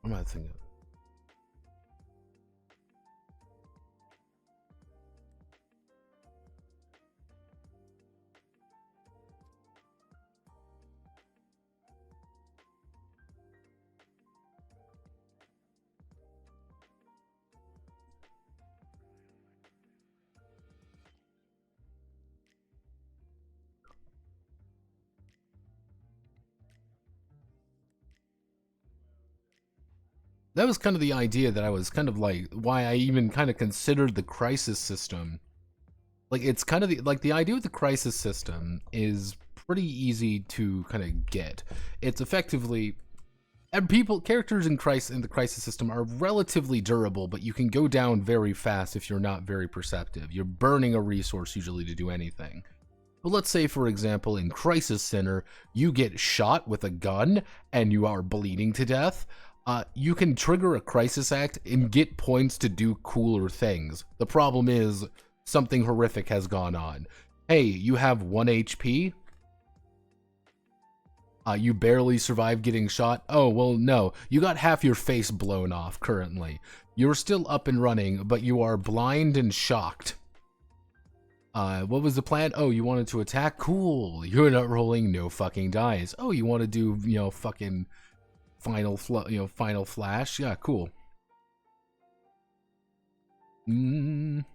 What am I thinking? That was kind of the idea that I was kind of like, why I even kind of considered the crisis system. Like, it's kind of the idea with the crisis system is pretty easy to kind of get. It's effectively, and characters in the crisis system are relatively durable, but you can go down very fast if you're not very perceptive. You're burning a resource usually to do anything. But let's say, for example, in Crisis Center, you get shot with a gun and you are bleeding to death. You can trigger a crisis act and get points to do cooler things. The problem is, something horrific has gone on. Hey, you have 1 HP? You barely survived getting shot? Oh, well, no. You got half your face blown off currently. You're still up and running, but you are blind and shocked. What was the plan? Oh, you wanted to attack? Cool. You're not rolling no fucking dice. Oh, you want to do, fucking final flash? Yeah, cool. Mm.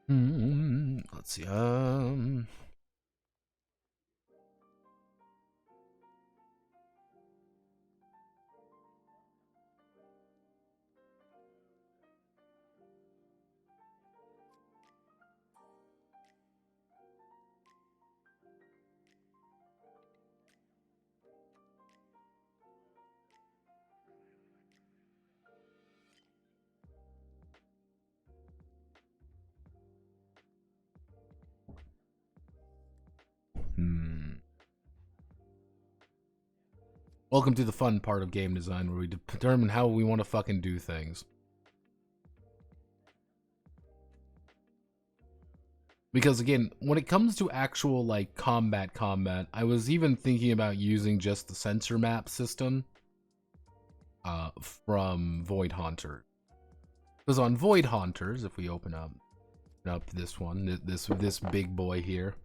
Hmm. Let's see. Welcome to the fun part of game design, where we determine how we want to fucking do things. Because again, when it comes to actual like combat, I was even thinking about using just the sensor map system from Void Hunter. Because on Void Hunters, if we open up this one, this big boy here,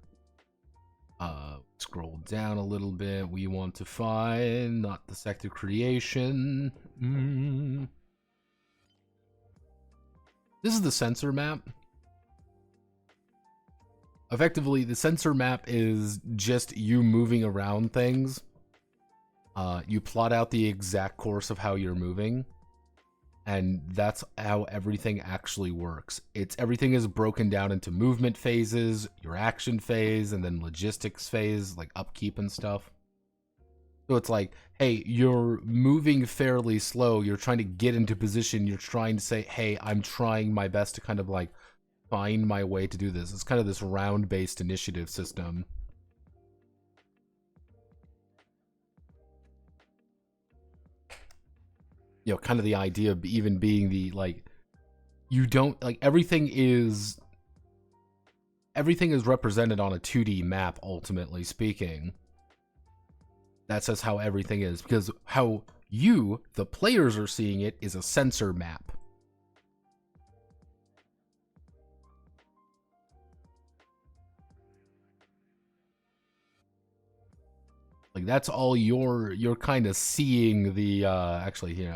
Scroll down a little bit. We want to find not the sector creation. This is the sensor map. Effectively, the sensor map is just you moving around things. You plot out the exact course of how you're moving, and that's how everything actually works. Everything is broken down into movement phases, your action phase, and then logistics phase, like upkeep and stuff. So it's like, hey, you're moving fairly slow, you're trying to get into position, you're trying to say, hey, I'm trying my best to kind of like find my way to do this. It's kind of this round-based initiative system. You know, kind of the idea of even being the, like, you don't, like, everything is represented on a 2D map, ultimately speaking. That's just how everything is, because how you, the players, are seeing it is a sensor map. Like, that's all you're kind of seeing the, actually here,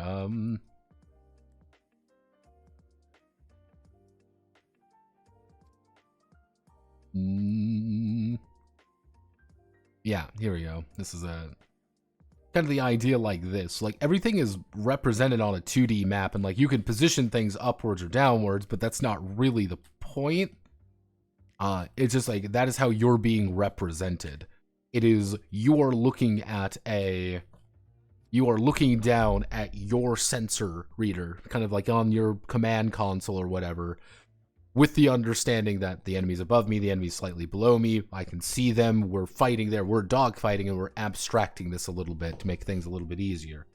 yeah, here we go. This is a kind of the idea like this. Like, everything is represented on a 2D map, and like you can position things upwards or downwards, but that's not really the point. It's just like that is how you're being represented. It is you are looking down at your sensor reader, kind of like on your command console or whatever, with the understanding that the enemy's above me, the enemy's slightly below me, I can see them, we're fighting there, we're dogfighting, and we're abstracting this a little bit to make things a little bit easier.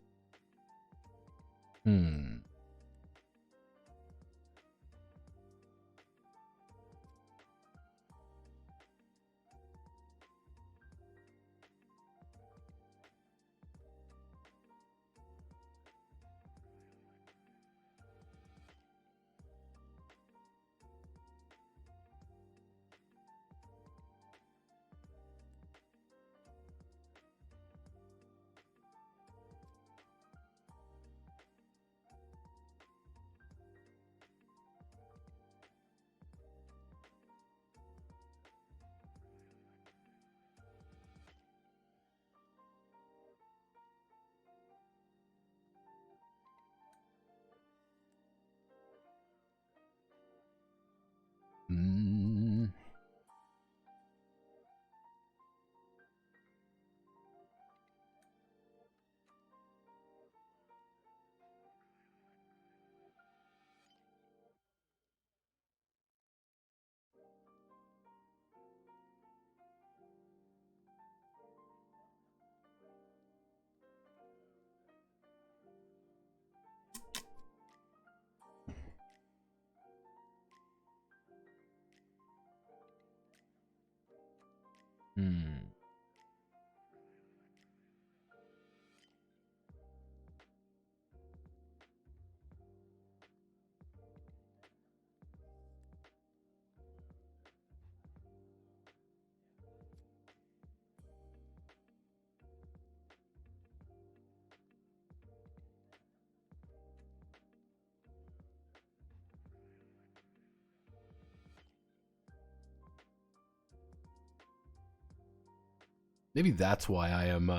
Maybe that's why I am,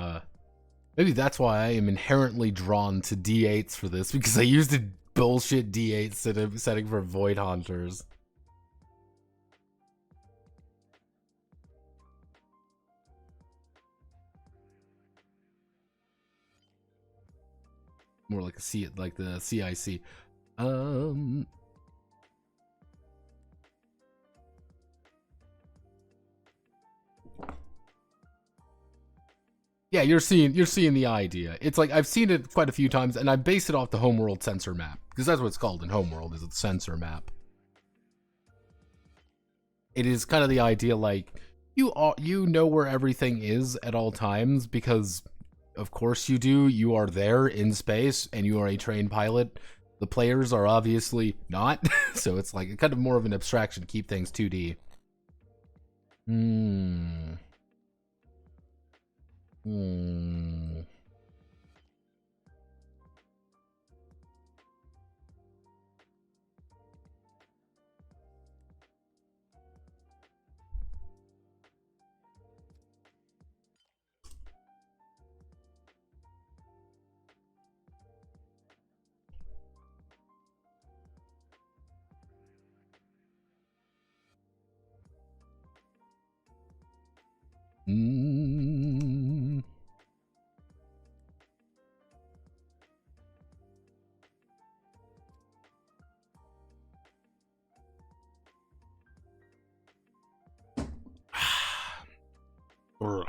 inherently drawn to D8s for this, because I used a bullshit D8 setting for Void Hunters. More like like the CIC. Yeah, you're seeing the idea. It's like I've seen it quite a few times, and I base it off the Homeworld sensor map, because that's what it's called in Homeworld, is a sensor map. It is kind of the idea like you know where everything is at all times, because of course you do. You are there in space, and you are a trained pilot. The players are obviously not, so it's like kind of more of an abstraction to keep things 2D. Hmm. Mm. Ugh.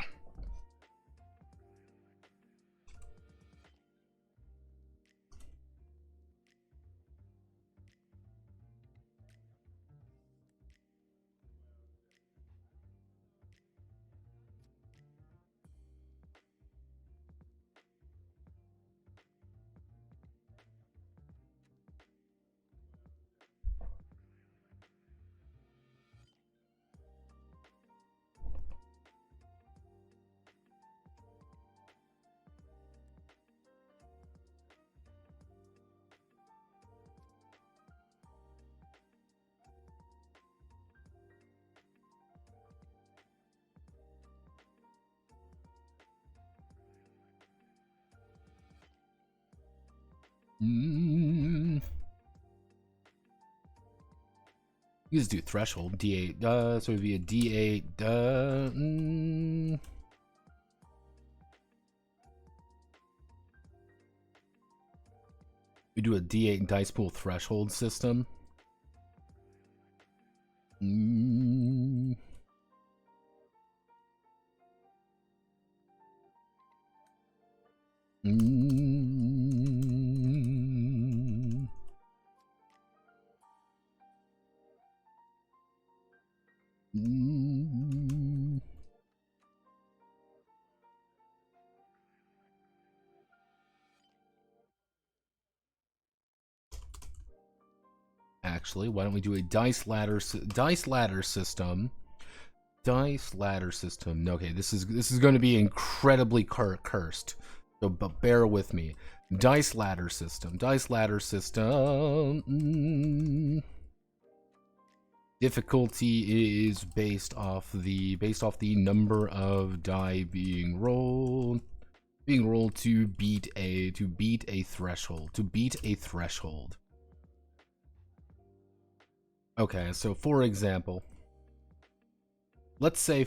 Mm. You just do threshold D8. So it'd be a D8. We do a D8 dice pool threshold system. Mm. Mm. Mm. Actually, why don't we do a dice ladder system? Dice ladder system. Okay, this is going to be incredibly cursed. So, but bear with me. Dice ladder system. Difficulty is based off the number of die being rolled to beat a threshold. Okay, so for example, let's say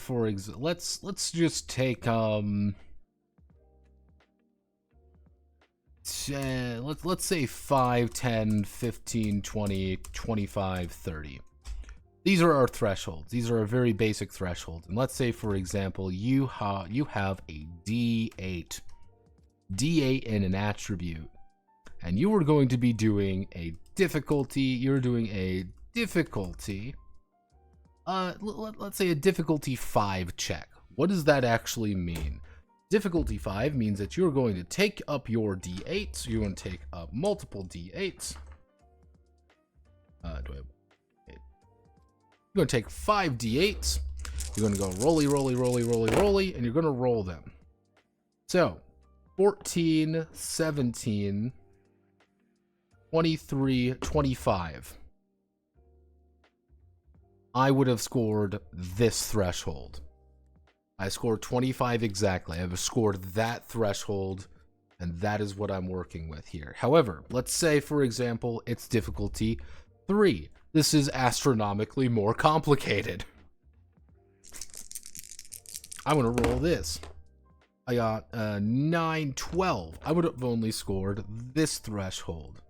let's just take let's say 5, 10, 15, 20, 25, 30. These are our thresholds. These are a very basic threshold. And let's say, for example, you have a D8 in an attribute, and you are going to be doing a difficulty. You're doing a difficulty. Let's say a difficulty 5 check. What does that actually mean? Difficulty 5 means that you're going to take up your D8s. You're going to take up multiple D8s. You're going to take 5 D8s. You're going to go rolly, and you're going to roll them. So, 14, 17, 23, 25. I would have scored this threshold. I scored 25 exactly. I have scored that threshold, and that is what I'm working with here. However, let's say, for example, it's difficulty 3. This is astronomically more complicated. I'm going to roll this. I got 9, 12. I would have only scored this threshold.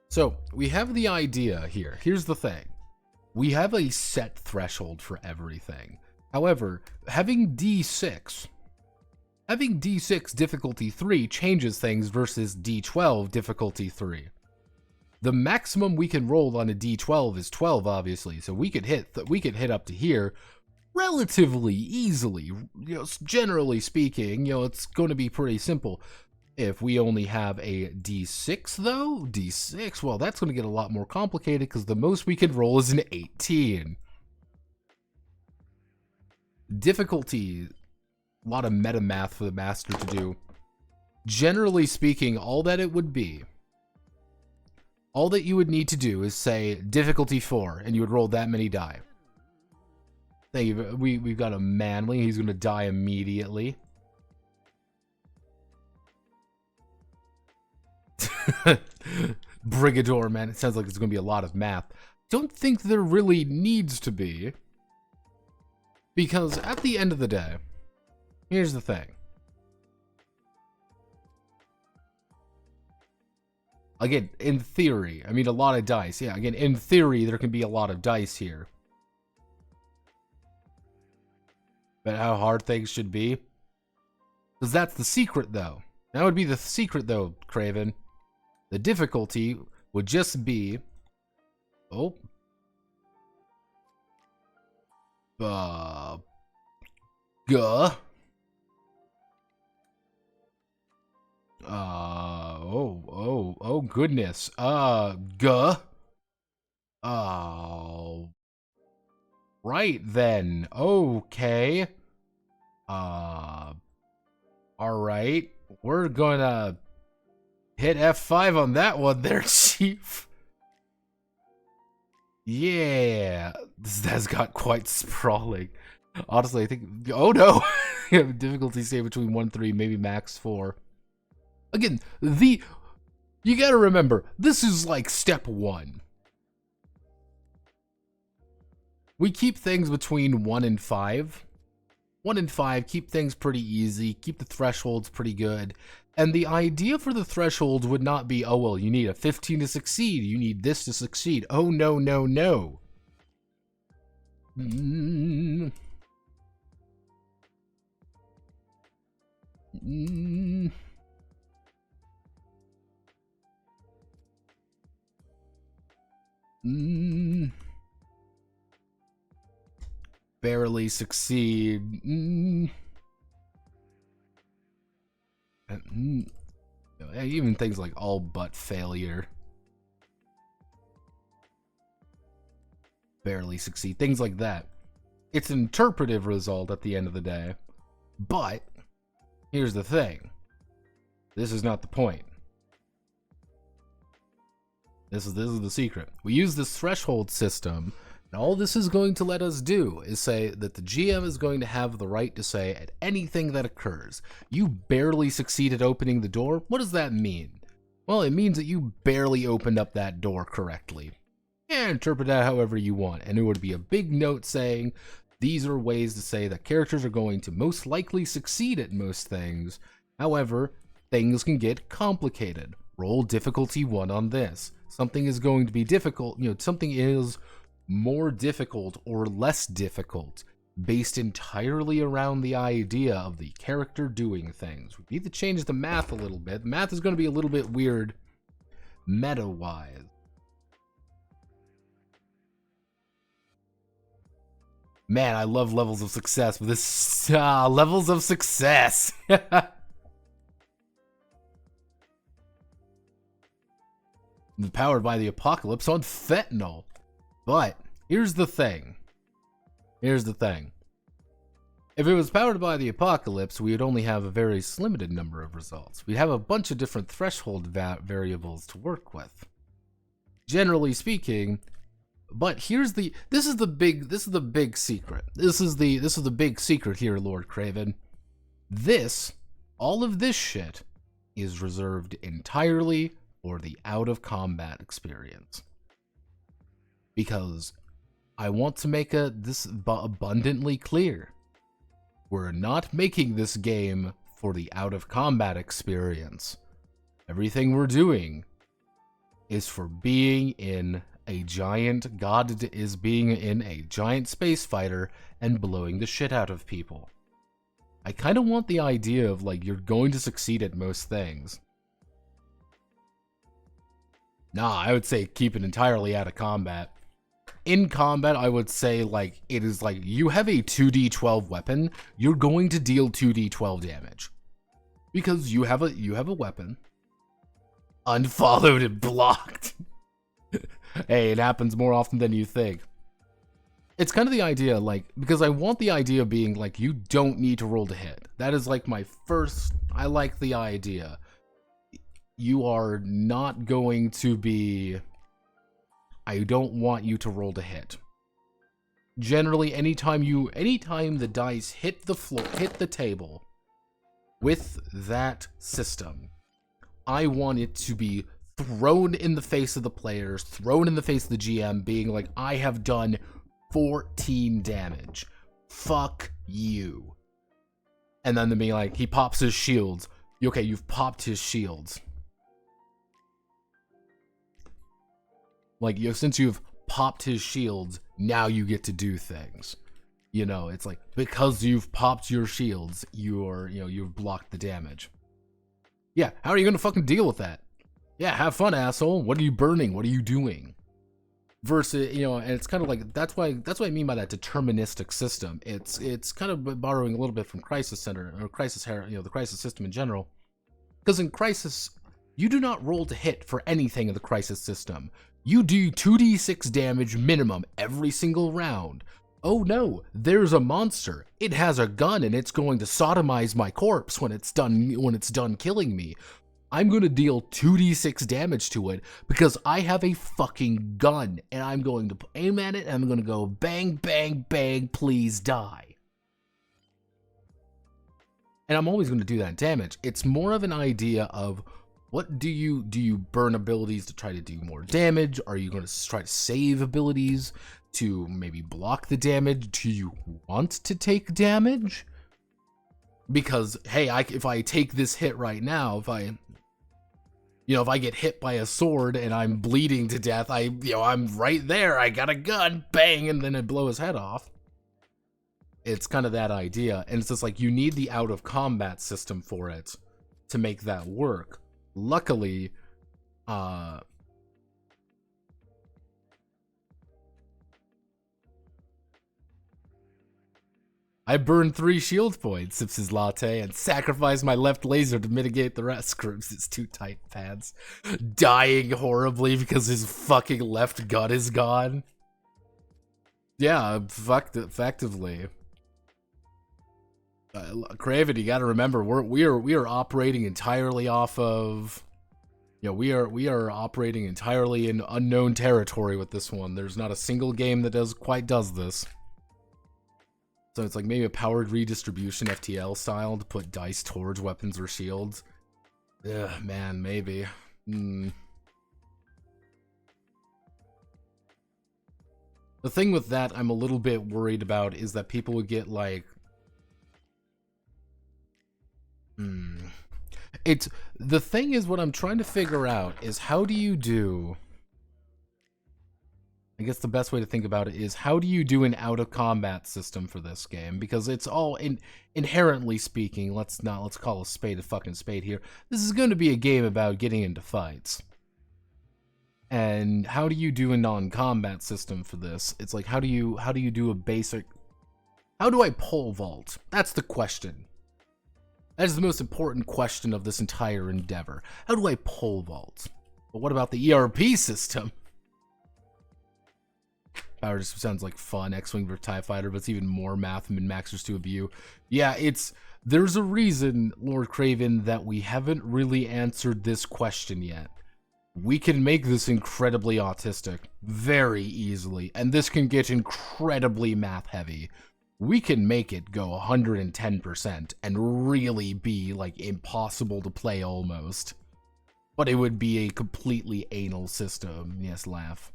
So we have the idea here. Here's the thing. We have a set threshold for everything. However, having D6 difficulty 3 changes things versus D12 difficulty 3. The maximum we can roll on a D12 is 12, obviously, so we could hit up to here relatively easily. You know, generally speaking, you know, it's going to be pretty simple. If we only have a D6, though, D6, well, that's going to get a lot more complicated because the most we can roll is an 18. Difficulty, a lot of meta math for the master to do. Generally speaking, all that you would need to do is say difficulty 4, and you would roll that many die. Thank you. We've got a manly. He's going to die immediately. Brigador, man. It sounds like it's going to be a lot of math. Don't think there really needs to be. Because at the end of the day, here's the thing. Again, in theory, I mean, a lot of dice. Yeah, again, in theory, there can be a lot of dice here. But how hard things should be? Because that's the secret, though. That would be the secret, though, Craven. The difficulty would just be... Oh. Oh goodness. Right then. Okay. Alright. We're gonna hit F5 on that one there, Chief. Yeah. This has got quite sprawling. Honestly, I think... Oh no! Difficulty say between 1 and 3, maybe max 4. Again, you gotta remember, this is like step 1. We keep things between 1 and 5. 1 and 5, keep things pretty easy, keep the thresholds pretty good. And the idea for the thresholds would not be, oh well, you need a 15 to succeed, you need this to succeed. Oh no, no, no. Barely succeed. Even things like all but failure. Barely succeed. Things like that. It's an interpretive result at the end of the day. But here's the thing. This is not the point. This is the secret. We use this threshold system, and all this is going to let us do is say that the GM is going to have the right to say at anything that occurs, you barely succeeded opening the door. What does that mean? Well, it means that you barely opened up that door correctly. Yeah, interpret that however you want, and it would be a big note saying these are ways to say that characters are going to most likely succeed at most things. However, things can get complicated. Roll difficulty 1 on this. Something is going to be difficult, something is more difficult or less difficult based entirely around the idea of the character doing things. We need to change the math a little bit. Math is going to be a little bit weird meta-wise. Man, I love levels of success, but this levels of success. Powered by the apocalypse on fentanyl. But here's the thing. If it was powered by the apocalypse, we would only have a very limited number of results. We'd have a bunch of different threshold variables to work with. Generally speaking, but this is the big secret. This is the big secret here, Lord Craven. All of this shit is reserved entirely for the out-of-combat experience. Because I want to make this abundantly clear. We're not making this game for the out-of-combat experience. Everything we're doing is for being in a giant... God is being in a giant space fighter and blowing the shit out of people. I kind of want the idea of, like, you're going to succeed at most things. Nah, I would say keep it entirely out of combat. In combat, I would say, like, it is like, you have a 2d12 weapon, you're going to deal 2d12 damage. Because you have a weapon. Unfollowed and blocked. Hey, it happens more often than you think. It's kind of the idea, like, because I want the idea being, like, you don't need to roll to hit. That is, like, my first, I like the idea. You are not going to be, I don't want you to roll to hit. Generally, anytime the dice hit the floor, hit the table with that system, I want it to be thrown in the face of the players, thrown in the face of the GM, being like, I have done 14 damage. Fuck you. And then to be like, he pops his shields. Okay, you've popped his shields. Like, since you've popped his shields, now you get to do things. You know, it's like, because you've popped your shields, you've blocked the damage. Yeah, how are you gonna fucking deal with that? Yeah, have fun, asshole. What are you burning? What are you doing? Versus, and it's kind of like, that's what I mean by that deterministic system. It's kind of borrowing a little bit from Crisis Center, or Crisis, the Crisis system in general. Because in Crisis, you do not roll to hit for anything in the Crisis system. You do 2d6 damage minimum every single round. Oh no, there's a monster. It has a gun and it's going to sodomize my corpse when it's done killing me. I'm going to deal 2d6 damage to it because I have a fucking gun and I'm going to aim at it and I'm going to go bang, bang, bang, please die. And I'm always going to do that damage. It's more of an idea of, what do you burn abilities to try to do more damage? Are you going to try to save abilities to maybe block the damage? Do you want to take damage? Because, hey, if I take this hit right now, if I get hit by a sword and I'm bleeding to death, I'm right there, I got a gun, bang, and then I blow his head off. It's kind of that idea. And it's just like, you need the out of combat system for it to make that work. Luckily, I burned 3 shield points, sips his latte, and sacrificed my left laser to mitigate the rest. Grips his 2 tight pants, dying horribly because his fucking left gut is gone. Yeah, effectively. Craven, you gotta remember, we are operating entirely off of, we are operating entirely in unknown territory with this one. There's not a single game that quite does this. So it's like maybe a powered redistribution FTL style to put dice towards weapons or shields. Ugh, man, maybe. The thing with that I'm a little bit worried about is that people would get like, the thing is, what I'm trying to figure out is, how do you do, I guess the best way to think about it is, how do you do an out of combat system for this game? Because it's all inherently speaking, let's call a spade a fucking spade here. This is going to be a game about getting into fights. And how do you do a non-combat system for this? It's like, how do you do a basic, how do I pole vault? That's the question. That is the most important question of this entire endeavor. How do I pole vault? But what about the ERP system? Power just sounds like fun. X-Wing versus TIE Fighter, but it's even more math and min-maxers to a view. Yeah, there's a reason, Lord Craven, that we haven't really answered this question yet. We can make this incredibly autistic very easily, and this can get incredibly math heavy. We can make it go 110% and really be like impossible to play almost. But it would be a completely anal system. Yes, laugh.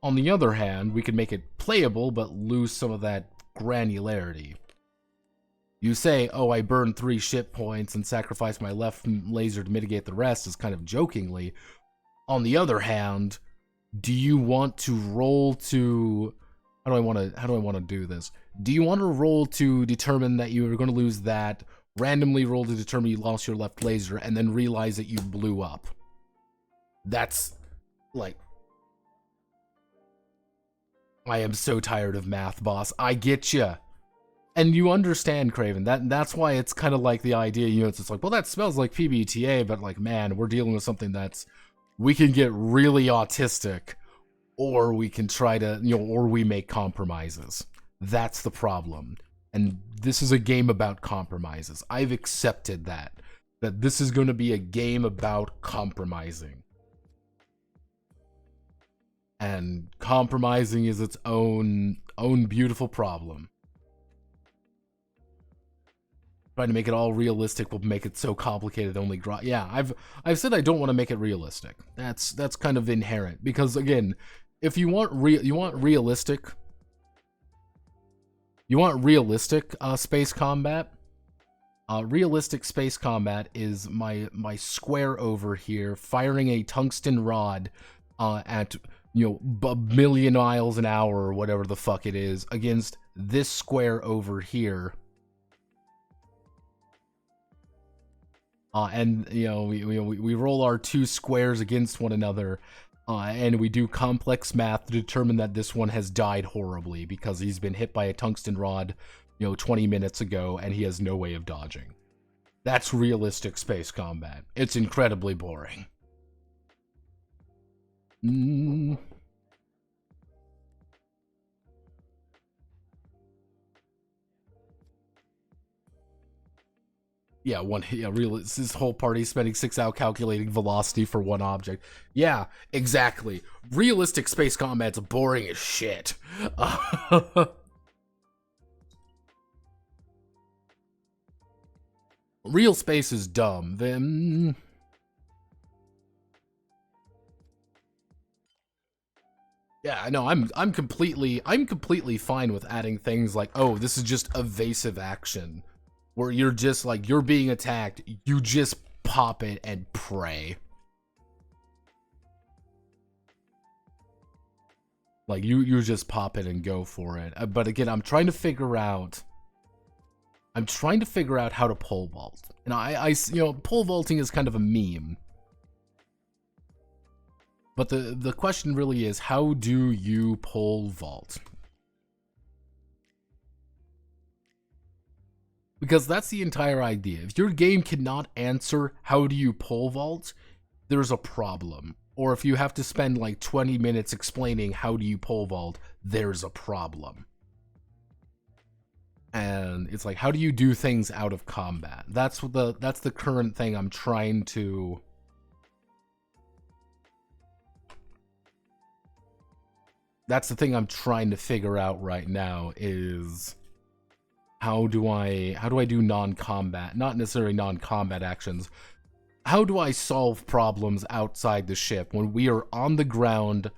On the other hand, we can make it playable but lose some of that granularity. You say, oh, I burned 3 ship points and sacrificed my left laser to mitigate the rest, is kind of jokingly. On the other hand, do you want to roll to, how do I want to do this? Do you want to roll to determine that you are going to lose that, randomly roll to determine you lost your left laser, and then realize that you blew up? That's Like, I am so tired of math, boss. I get ya. And you understand, Craven. That's why it's kind of like the idea, you know, it's just like, well, that smells like PBTA, but like, man, we're dealing with something that's, we can get really autistic, or we can try to, you know, or we make compromises. That's the problem. And this is a game about compromises. I've accepted that this is going to be a game about compromising. And compromising is its own beautiful problem. Trying to make it all realistic will make it so complicated. Only yeah, I've said I don't want to make it realistic. That's kind of inherent, because again, if you want realistic space combat. Realistic space combat is my square over here firing a tungsten rod at, you know, a million miles an hour or whatever the fuck it is against this square over here. And, you know, we roll our two squares against one another, and we do complex math to determine that this one has died horribly because he's been hit by a tungsten rod, you know, 20 minutes ago, and he has no way of dodging. That's realistic space combat. It's incredibly boring. Yeah, this whole party spending 6 hours calculating velocity for one object. Yeah, exactly. Realistic space combat's boring as shit. Real space is dumb. Then yeah, I know. I'm completely fine with adding things like, oh, this is just evasive action, where you're just like, you're being attacked, you just pop it and pray. Like you just pop it and go for it. But again, I'm trying to figure out how to pole vault. And I you know, pole vaulting is kind of a meme. But the question really is, how do you pole vault? Because that's the entire idea. If your game cannot answer how do you pole vault, there's a problem. Or if you have to spend like 20 minutes explaining how do you pole vault, there's a problem. And it's like, how do you do things out of combat? That's the current thing I'm trying to... That's the thing I'm trying to figure out right now, is how do I do non-combat, not necessarily non-combat actions. How do I solve problems outside the ship when we are on the ground?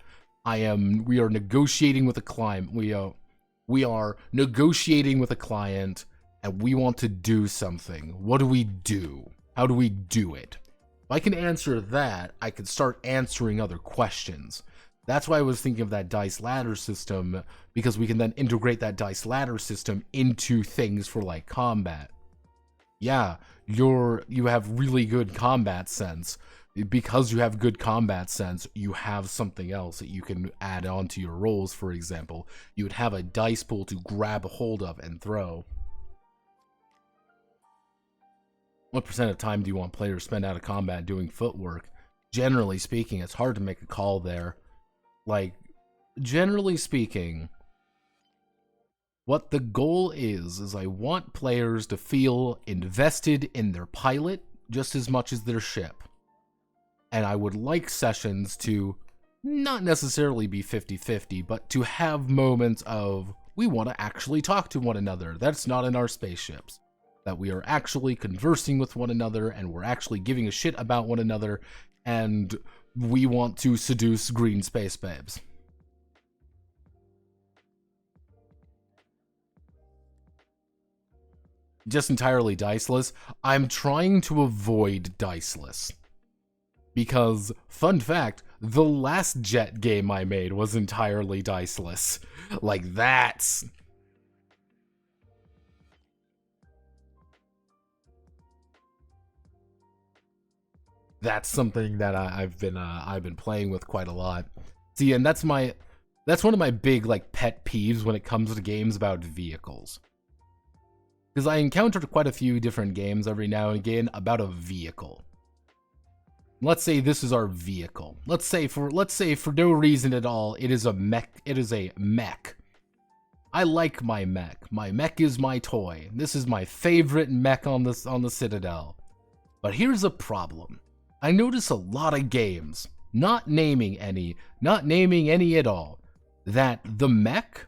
We are negotiating with a client. We are negotiating with a client, and we want to do something. What do we do? How do we do it? If I can answer that, I can start answering other questions. That's why I was thinking of that dice ladder system, because we can then integrate that dice ladder system into things for like combat. Yeah, you have really good combat sense. Because you have good combat sense, you have something else that you can add on to your rolls. For example, you would have a dice pool to grab a hold of and throw. What % of time do you want players to spend out of combat doing footwork? Generally speaking, it's hard to make a call there. Like, generally speaking, what the goal is I want players to feel invested in their pilot just as much as their ship. And I would like sessions to not necessarily be 50-50, but to have moments of, we want to actually talk to one another. That's not in our spaceships. That we are actually conversing with one another, and we're actually giving a shit about one another, and we want to seduce green space babes. Just entirely diceless. I'm trying to avoid diceless. Because, fun fact, the last jet game I made was entirely diceless. Like, that's... That's something that I've been playing with quite a lot. See, and that's one of my big like pet peeves when it comes to games about vehicles. Because I encountered quite a few different games every now and again about a vehicle. Let's say this is our vehicle. Let's say for no reason at all, it is a mech. It is a mech. I like my mech. My mech is my toy. This is my favorite mech on the Citadel. But here's a problem. I notice a lot of games, not naming any at all, that the mech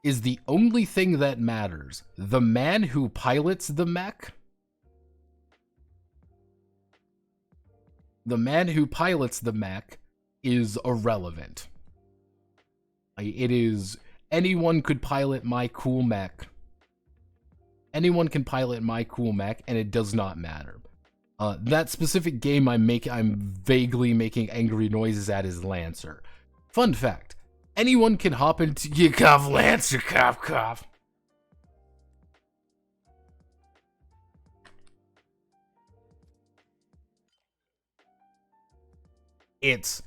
is the only thing that matters. The man who pilots the mech, is irrelevant. It is, anyone could pilot my cool mech. Anyone can pilot my cool mech, and it does not matter. That specific game I'm vaguely making angry noises at is Lancer. Fun fact, anyone can hop into you cough Lancer, cough cough. It's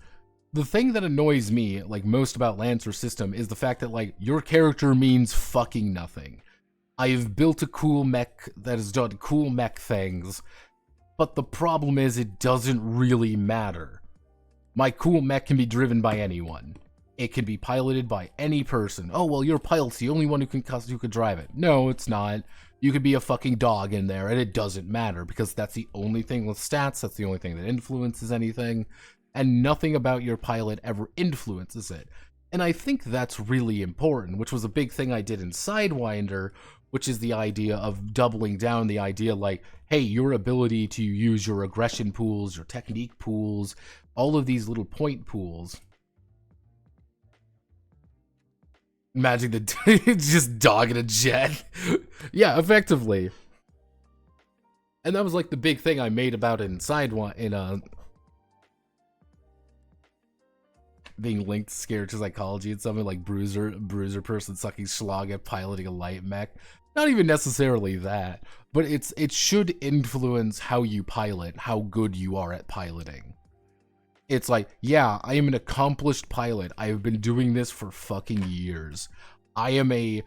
the thing that annoys me like most about Lancer system is the fact that like your character means fucking nothing. I've built a cool mech that has done cool mech things, but the problem is it doesn't really matter. My cool mech can be driven by anyone. It can be piloted by any person. Oh, well, your pilot's the only one who could drive it. No, it's not. You could be a fucking dog in there, and it doesn't matter, because that's the only thing with stats, that's the only thing that influences anything, and nothing about your pilot ever influences it. And I think that's really important, which was a big thing I did in Sidewinder, which is the idea of doubling down the idea like, hey, your ability to use your aggression pools, your technique pools, all of these little point pools. Imagine the just dog in a jet. Yeah, effectively. And that was like the big thing I made about it in Sidewinder, being linked scared to psychology and something like bruiser person sucking schlag at piloting a light mech. Not even necessarily that, but it should influence how you pilot, how good you are at piloting. It's like, yeah, I am an accomplished pilot. I have been doing this for fucking years. I am a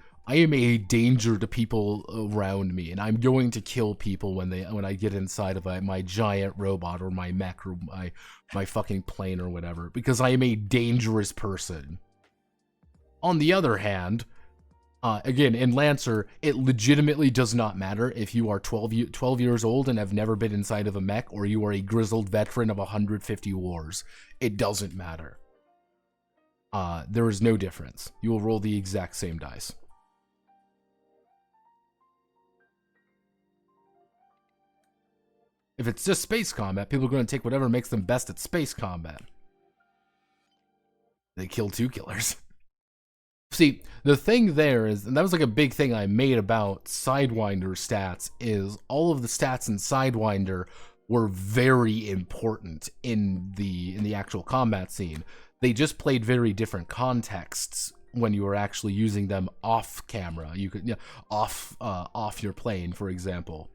danger to people around me, and I'm going to kill people when I get inside of my giant robot or my mech or my fucking plane or whatever, because I am a dangerous person. On the other hand, again, in Lancer, it legitimately does not matter if you are 12 years old and have never been inside of a mech, or you are a grizzled veteran of 150 wars. It doesn't matter. There is no difference. You will roll the exact same dice. If it's just space combat, people are going to take whatever makes them best at space combat. They kill two killers. See, the thing there is, and that was like a big thing I made about Sidewinder stats, is all of the stats in Sidewinder were very important in the actual combat scene. They just played very different contexts when you were actually using them off camera. You could, off your plane, for example.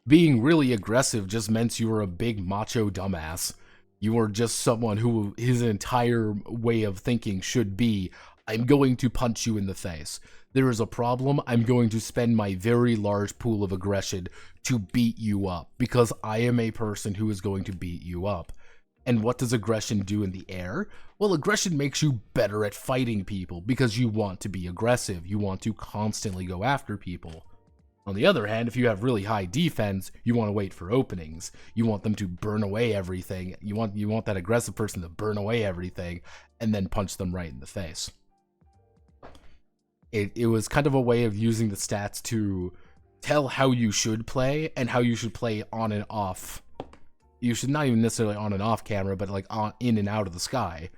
Being really aggressive just meant you were a big macho dumbass. You are just someone who his entire way of thinking should be, I'm going to punch you in the face. There is a problem, I'm going to spend my very large pool of aggression to beat you up, because I am a person who is going to beat you up. And what does aggression do in the air? Well, aggression makes you better at fighting people, because you want to be aggressive. You want to constantly go after people. On the other hand, if you have really high defense, you want to wait for openings. You want them to burn away everything. You want that aggressive person to burn away everything and then punch them right in the face. It was kind of a way of using the stats to tell how you should play and how you should play on and off. You should not even necessarily on and off camera, but like on, in and out of the sky.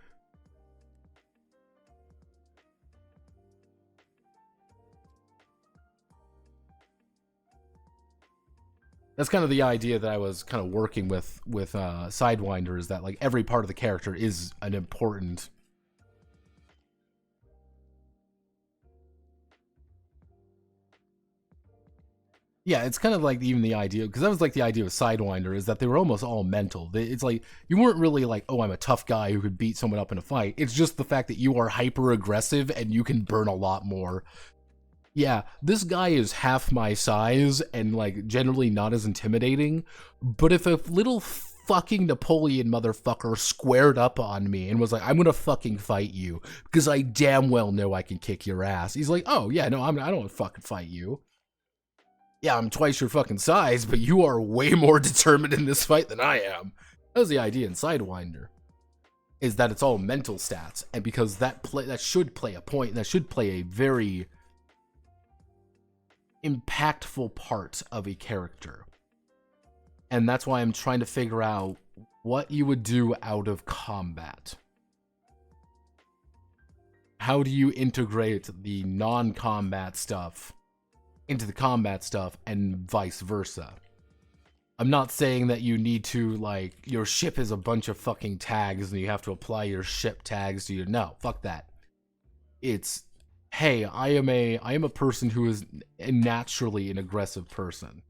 That's kind of the idea that I was kind of working with Sidewinder, is that like every part of the character is an important. Yeah, it's kind of like even the idea, because that was like the idea of Sidewinder, is that they were almost all mental. It's like, you weren't really like, oh, I'm a tough guy who could beat someone up in a fight. It's just the fact that you are hyper aggressive and you can burn a lot more. Yeah, this guy is half my size and like generally not as intimidating, but if a little fucking Napoleon motherfucker squared up on me and was like, I'm gonna fucking fight you because I damn well know I can kick your ass. He's like, oh yeah, no, I don't want to fucking fight you. Yeah, I'm twice your fucking size, but you are way more determined in this fight than I am. That was the idea in Sidewinder, is that it's all mental stats, and because that should play a point, that should play a very impactful part of a character. And that's why I'm trying to figure out what you would do out of combat. How do you integrate the non-combat stuff into the combat stuff and vice versa? I'm not saying that you need to, like, your ship is a bunch of fucking tags and you have to apply your ship tags to your... No, fuck that. It's, hey, I am a person who is naturally an aggressive person.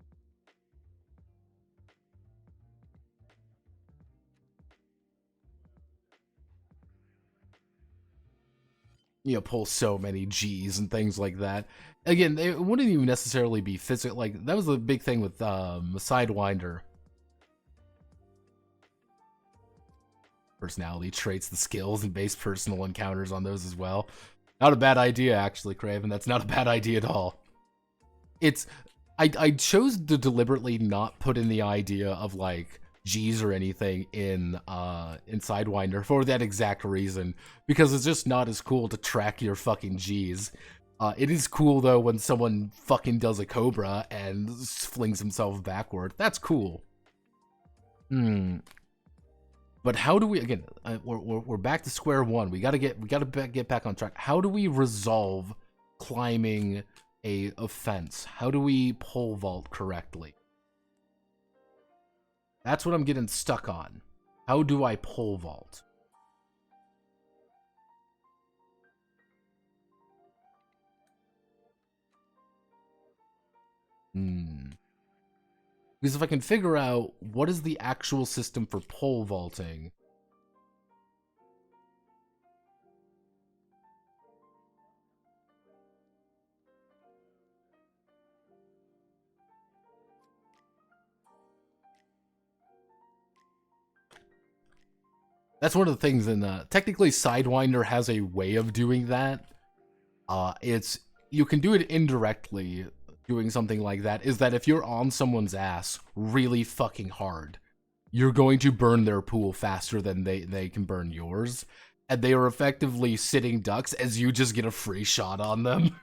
You know, pull so many G's and things like that. Again, it wouldn't even necessarily be physical. Like, that was the big thing with Sidewinder. Personality traits, the skills, and base personal encounters on those as well. Not a bad idea, actually, Craven. That's not a bad idea at all. It's... I chose to deliberately not put in the idea of, like, G's or anything in Sidewinder for that exact reason, because it's just not as cool to track your fucking G's. It is cool though when someone fucking does a cobra and flings himself backward. That's cool. But how do we, again, we're back to square one. We gotta get back on track. How do we resolve climbing a fence? How do we pole vault correctly? That's what I'm getting stuck on. How do I pole vault? Because if I can figure out what is the actual system for pole vaulting... That's one of the things in technically Sidewinder has a way of doing that. You can do it indirectly. Doing something like that is that if you're on someone's ass really fucking hard, you're going to burn their pool faster than they can burn yours, and they are effectively sitting ducks as you just get a free shot on them.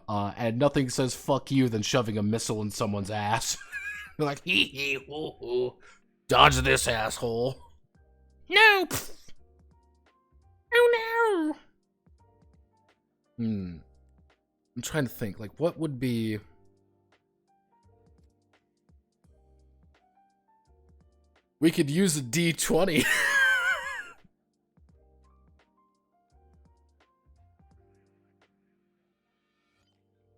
And nothing says fuck you than shoving a missile in someone's ass. You're like, hee hee hoo hoo, dodge this asshole. No. Oh no. I'm trying to think, like, what would be... We could use a D20.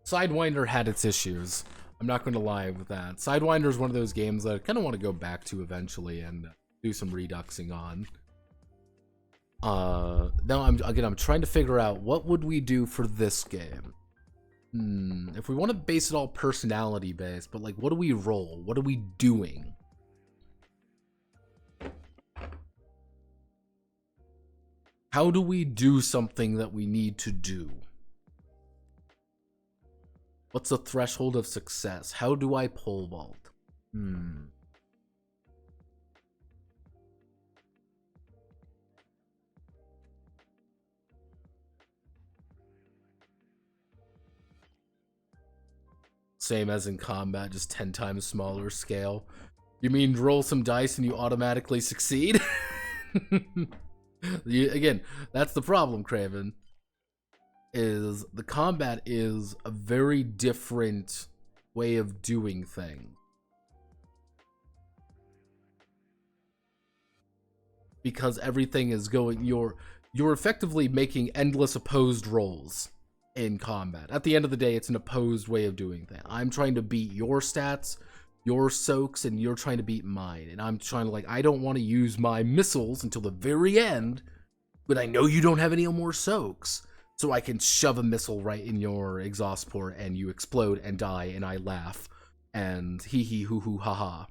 Sidewinder had its issues. I'm not going to lie with that. Sidewinder is one of those games that I kind of want to go back to eventually and do some reduxing on. Now, I'm trying to figure out what would we do for this game. If we want to base it all personality based, but like, what do we roll? What are we doing? How do we do something that we need to do? What's the threshold of success? How do I pole vault? Same as in combat, just 10 times smaller scale. You mean roll some dice and you automatically succeed? Again, that's the problem, Craven. Is the combat is a very different way of doing things. Because everything is going, you're effectively making endless opposed rolls. in combat. At the end of the day, it's an opposed way of doing things. I'm trying to beat your stats, your soaks, and you're trying to beat mine. And I'm trying to, like, I don't want to use my missiles until the very end, but I know you don't have any more soaks. So I can shove a missile right in your exhaust port and you explode and die and I laugh. And hee hee hoo hoo ha ha.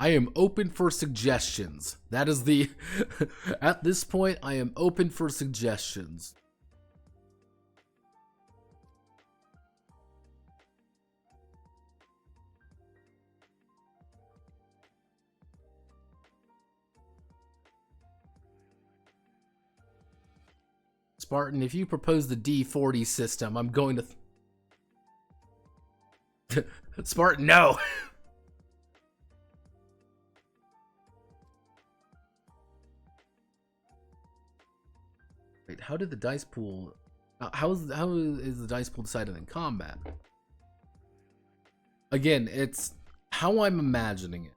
I am open for suggestions. That is the... At this point, I am open for suggestions. Spartan, if you propose the D40 system, I'm going to... Spartan, no! Wait, how did the dice pool... How is the dice pool decided in combat? Again, it's how I'm imagining it.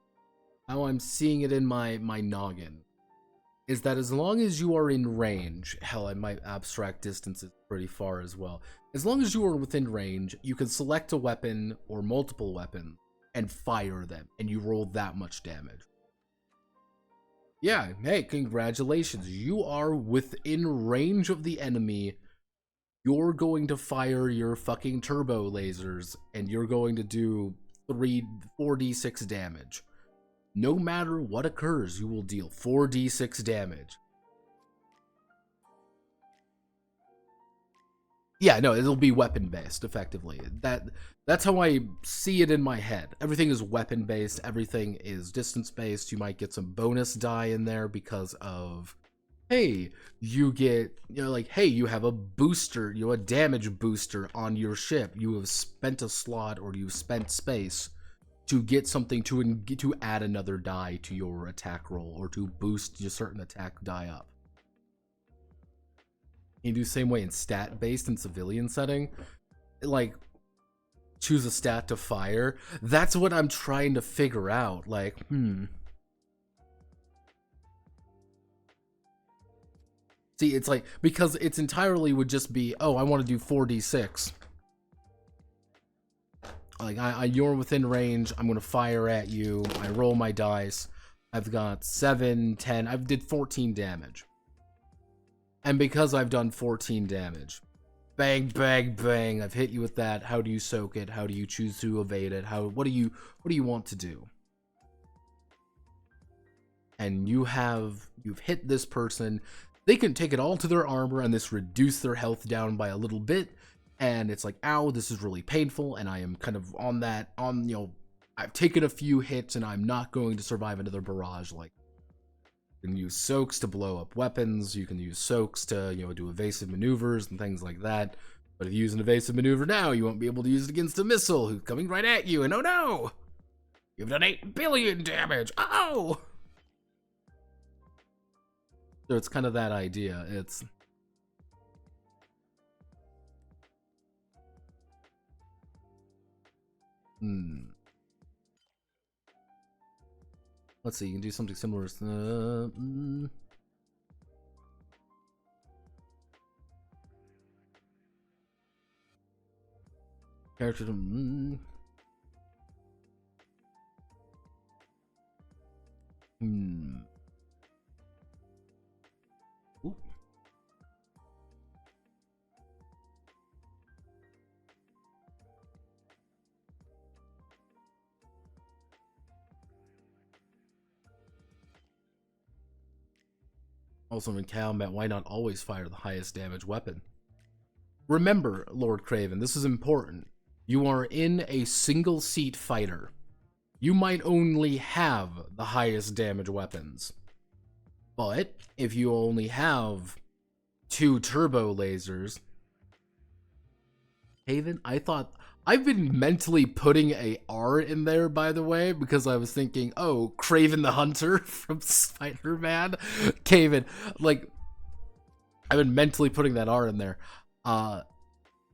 How I'm seeing it in my noggin. Is that as long as you are in range, hell, I might abstract distances pretty far as well. As long as you are within range, you can select a weapon or multiple weapons and fire them, and you roll that much damage. Yeah, hey, congratulations. You are within range of the enemy. You're going to fire your fucking turbo lasers, and you're going to do 4d6 damage. No matter what occurs, you will deal 4d6 damage. Yeah, no, it'll be weapon-based, effectively. That's how I see it in my head. Everything is weapon-based, everything is distance-based. You might get some bonus die in there because of, hey, you get, like, hey, you have a booster, a damage booster on your ship. You have spent a slot or you've spent space to get something to add another die to your attack roll or to boost your certain attack die up. You do the same way in stat-based and civilian setting. Like, choose a stat to fire. That's what I'm trying to figure out. Like, See, it's like, because it's entirely would just be, oh, I want to do 4d6. Like, you're within range, I'm going to fire at you, I roll my dice, I've got 7, 10, I did 14 damage. And because I've done 14 damage, bang, bang, bang, I've hit you with that, how do you soak it, how do you choose to evade it, what do you want to do? And you've hit this person, they can take it all to their armor and this reduce their health down by a little bit. And it's like, ow, this is really painful, and I am kind of I've taken a few hits, and I'm not going to survive another barrage. Like, you can use soaks to blow up weapons, you can use soaks to, do evasive maneuvers and things like that. But if you use an evasive maneuver now, you won't be able to use it against a missile who's coming right at you, and oh no! You've done 8 billion damage! Oh! So it's kind of that idea. It's... Let's see, you can do something similar. Character to... Ooh. Also in combat, why not always fire the highest damage weapon? Remember, Lord Craven, this is important. You are in a single seat fighter. You might only have the highest damage weapons. But if you only have 2 turbo lasers, Haven, I thought I've been mentally putting a R in there, by the way, because I was thinking, oh, Kraven the Hunter from Spider-Man. Caven, like, I've been mentally putting that R in there.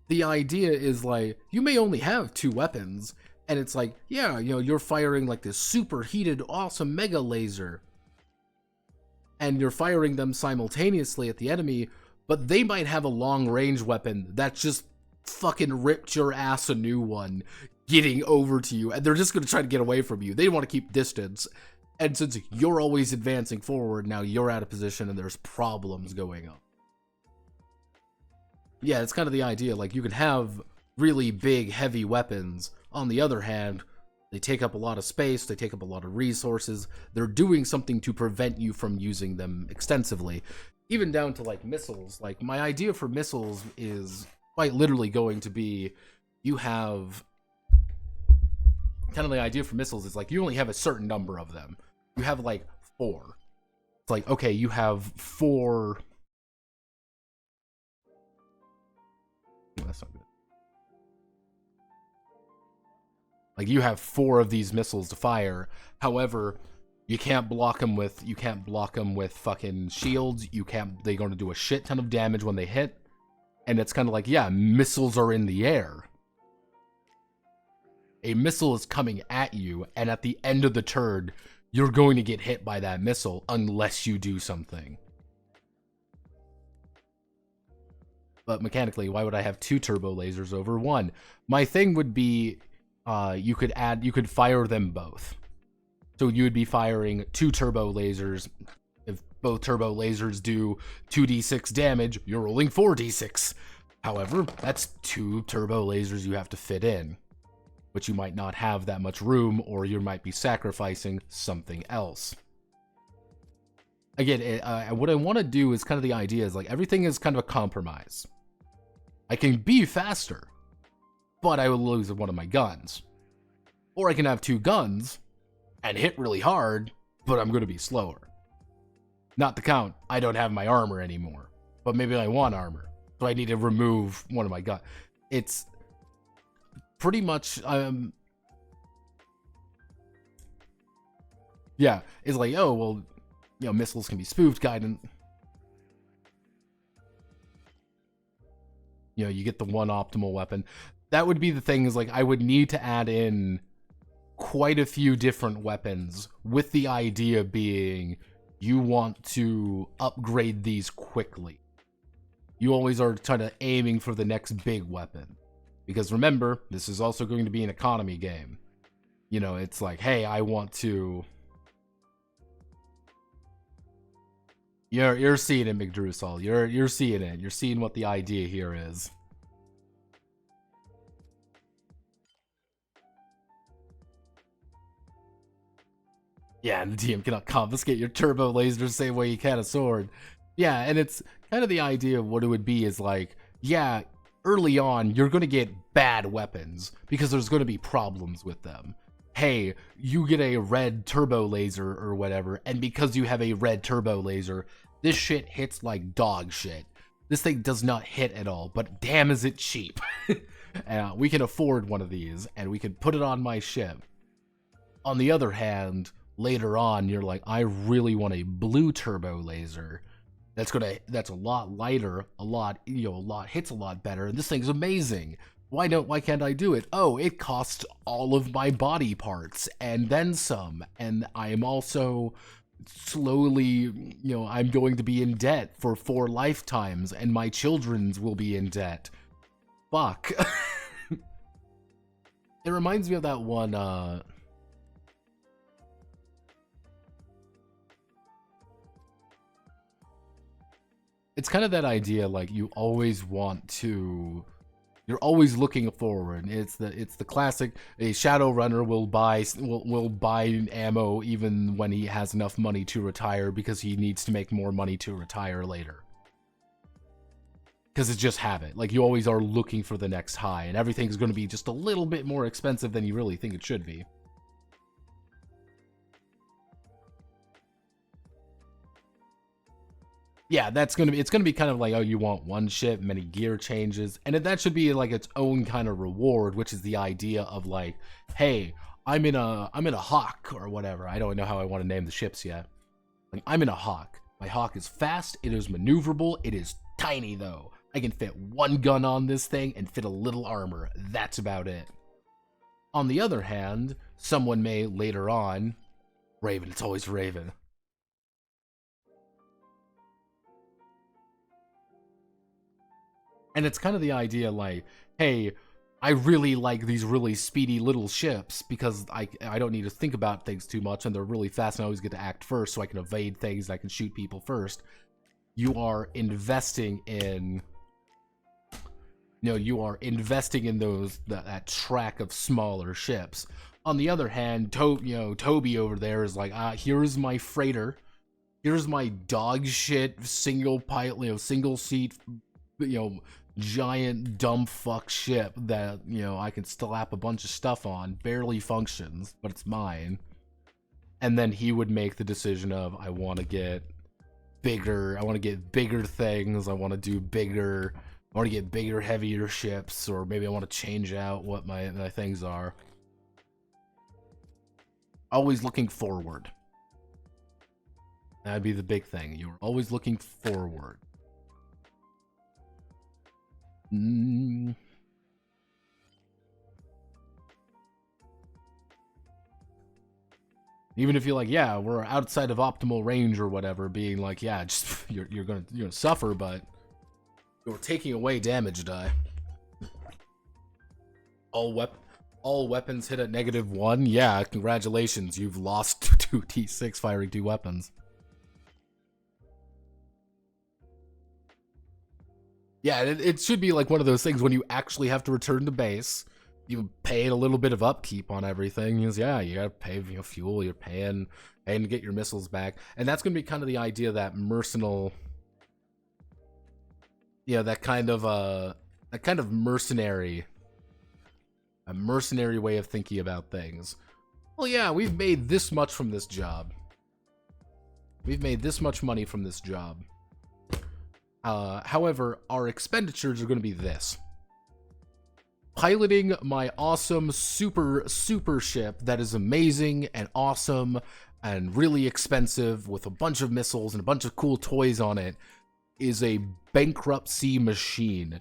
The idea is like, you may only have 2 weapons, and it's like, yeah, you know, you're firing like this super heated, awesome mega laser, and you're firing them simultaneously at the enemy, but they might have a long range weapon that just fucking ripped your ass a new one, getting over to you, and they're just gonna try to get away from you. They want to keep distance, and since you're always advancing forward, now you're out of position and there's problems going on. Yeah, it's kind of the idea, like, you can have really big, heavy weapons. On the other hand, they take up a lot of space, they take up a lot of resources, they're doing something to prevent you from using them extensively. Even down to, like, missiles. Like, my idea for missiles is quite literally going to be, you have... Kind of the idea for missiles is, like, you only have a certain number of them. You have, like, 4. It's like, okay, you have 4... Oh, that's not good. Like, you have 4 of these missiles to fire. However, you can't block them with fucking shields. They're going to do a shit ton of damage when they hit. And it's kind of like, yeah, missiles are in the air. A missile is coming at you, and at the end of the turn, you're going to get hit by that missile unless you do something. But mechanically, why would I have 2 turbo lasers over 1? My thing would be, you could fire them both. So you would be firing 2 turbo lasers. If both turbo lasers do 2d6 damage, you're rolling 4d6. However, that's 2 turbo lasers you have to fit in, but you might not have that much room, or you might be sacrificing something else. Again, what I want to do is kind of the idea is, like, everything is kind of a compromise. I can be faster, but I will lose one of my guns. Or I can have 2 guns and hit really hard, but I'm going to be slower. Not to count, I don't have my armor anymore, but maybe I want armor, so I need to remove one of my guns. It's pretty much, yeah, it's like, oh, well, you know, missiles can be spoofed, guidance. You know, you get the one optimal weapon. That would be the thing, is like, I would need to add in quite a few different weapons, with the idea being you want to upgrade these quickly. You always are kind of aiming for the next big weapon. Because remember, this is also going to be an economy game. You know, it's like, hey, I want to... You're seeing it, McDrusall. You're seeing it. You're seeing what the idea here is. Yeah, and the DM cannot confiscate your turbo laser the same way you can a sword. Yeah, and it's kind of the idea of what it would be is like, yeah, early on, you're going to get bad weapons because there's going to be problems with them. Hey, you get a red turbo laser or whatever, and because you have a red turbo laser, this shit hits like dog shit. This thing does not hit at all, but damn is it cheap. We can afford one of these, and we can put it on my ship. On the other hand, later on, you're like, I really want a blue turbo laser. That's a lot lighter, hits a lot better, and this thing's amazing. Why can't I do it? Oh, it costs all of my body parts, and then some, and I am also slowly, I'm going to be in debt for 4 lifetimes, and my children's will be in debt. Fuck. It reminds me of that one, it's kind of that idea, like, you're always looking forward. It's the classic, a Shadowrunner will buy ammo even when he has enough money to retire because he needs to make more money to retire later. Because it's just habit. Like, you always are looking for the next high, and everything's going to be just a little bit more expensive than you really think it should be. Yeah, it's gonna be kind of like, oh, you want one ship, many gear changes, and that should be like its own kind of reward, which is the idea of like, hey, I'm in a hawk or whatever. I don't know how I want to name the ships yet. Like, I'm in a hawk. My hawk is fast, it is maneuverable, it is tiny though. I can fit one gun on this thing and fit a little armor. That's about it. On the other hand, someone may later on, Raven, it's always Raven. And it's kind of the idea like, hey, I really like these really speedy little ships because I don't need to think about things too much and they're really fast and I always get to act first so I can evade things, I can shoot people first. You are investing in, you are investing in that track of smaller ships. On the other hand, Toby over there is like, here's my freighter, here's my dog shit single pilot, single seat, giant dumb fuck ship that I can slap a bunch of stuff on, barely functions, but it's mine. And then he would make the decision of, I want to get bigger things, I want to do bigger, I want to get bigger, heavier ships, or maybe I want to change out what my things are. Always looking forward. That'd be the big thing. You're always looking forward. Even if you're like, yeah, we're outside of optimal range or whatever, being like, yeah, just you're gonna suffer, but you're taking away damage die. All weapons hit at -1. Yeah, congratulations, you've lost 2 T6 firing 2 weapons. Yeah, it should be like one of those things when you actually have to return to base. You pay a little bit of upkeep on everything. Yeah, you gotta pay fuel. You're paying to get your missiles back, and that's gonna be kind of the idea that mercenal. Yeah, that kind of mercenary, a mercenary way of thinking about things. Well, yeah, we've made this much from this job. We've made this much money from this job. However, our expenditures are going to be this. Piloting my awesome super ship that is amazing and awesome and really expensive with a bunch of missiles and a bunch of cool toys on it is a bankruptcy machine.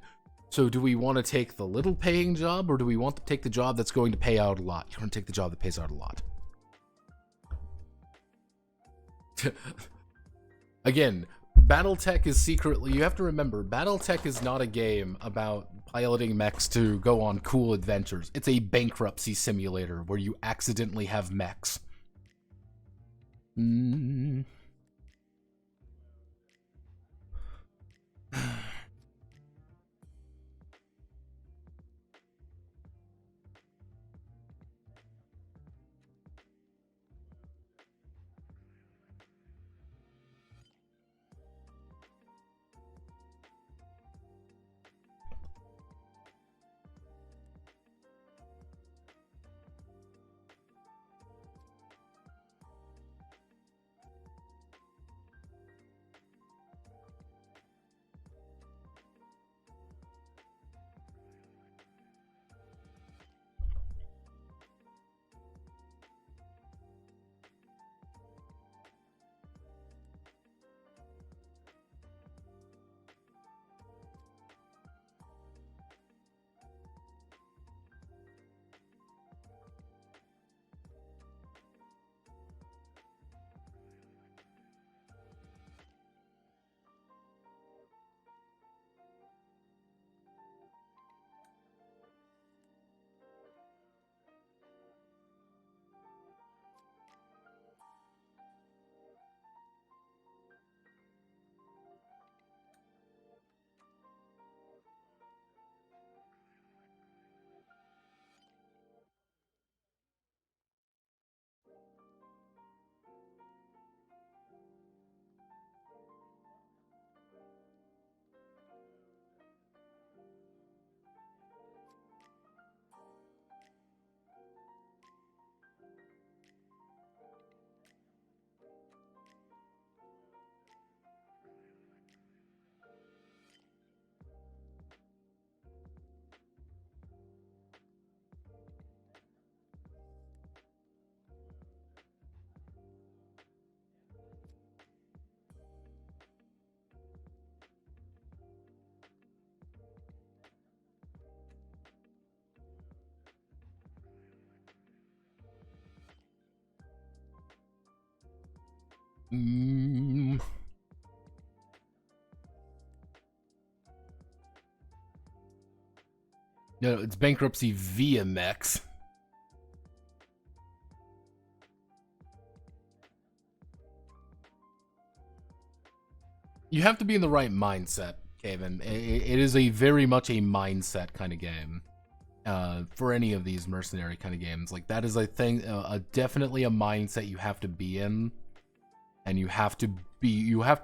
So do we want to take the little paying job or do we want to take the job that's going to pay out a lot? You're going to take the job that pays out a lot. Again, Battletech is secretly, you have to remember, Battletech is not a game about piloting mechs to go on cool adventures. It's a bankruptcy simulator where you accidentally have mechs. No, it's bankruptcy via mechs. You have to be in the right mindset, Kevin. It is a very much a mindset kind of game. For any of these mercenary kind of games, like that is a thing, definitely a mindset you have to be in, and you have to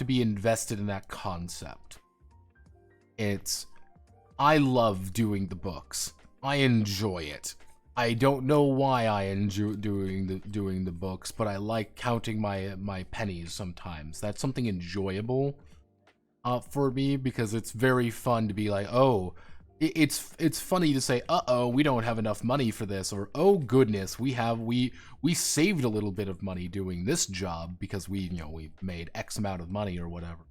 be invested in that concept. I love doing the books. I enjoy it. I don't know why I enjoy doing the books, but I like counting my pennies sometimes. That's something enjoyable for me, because it's very fun to be like, oh, it's funny to say, uh-oh, we don't have enough money for this, or oh goodness, we saved a little bit of money doing this job because we made X amount of money or whatever.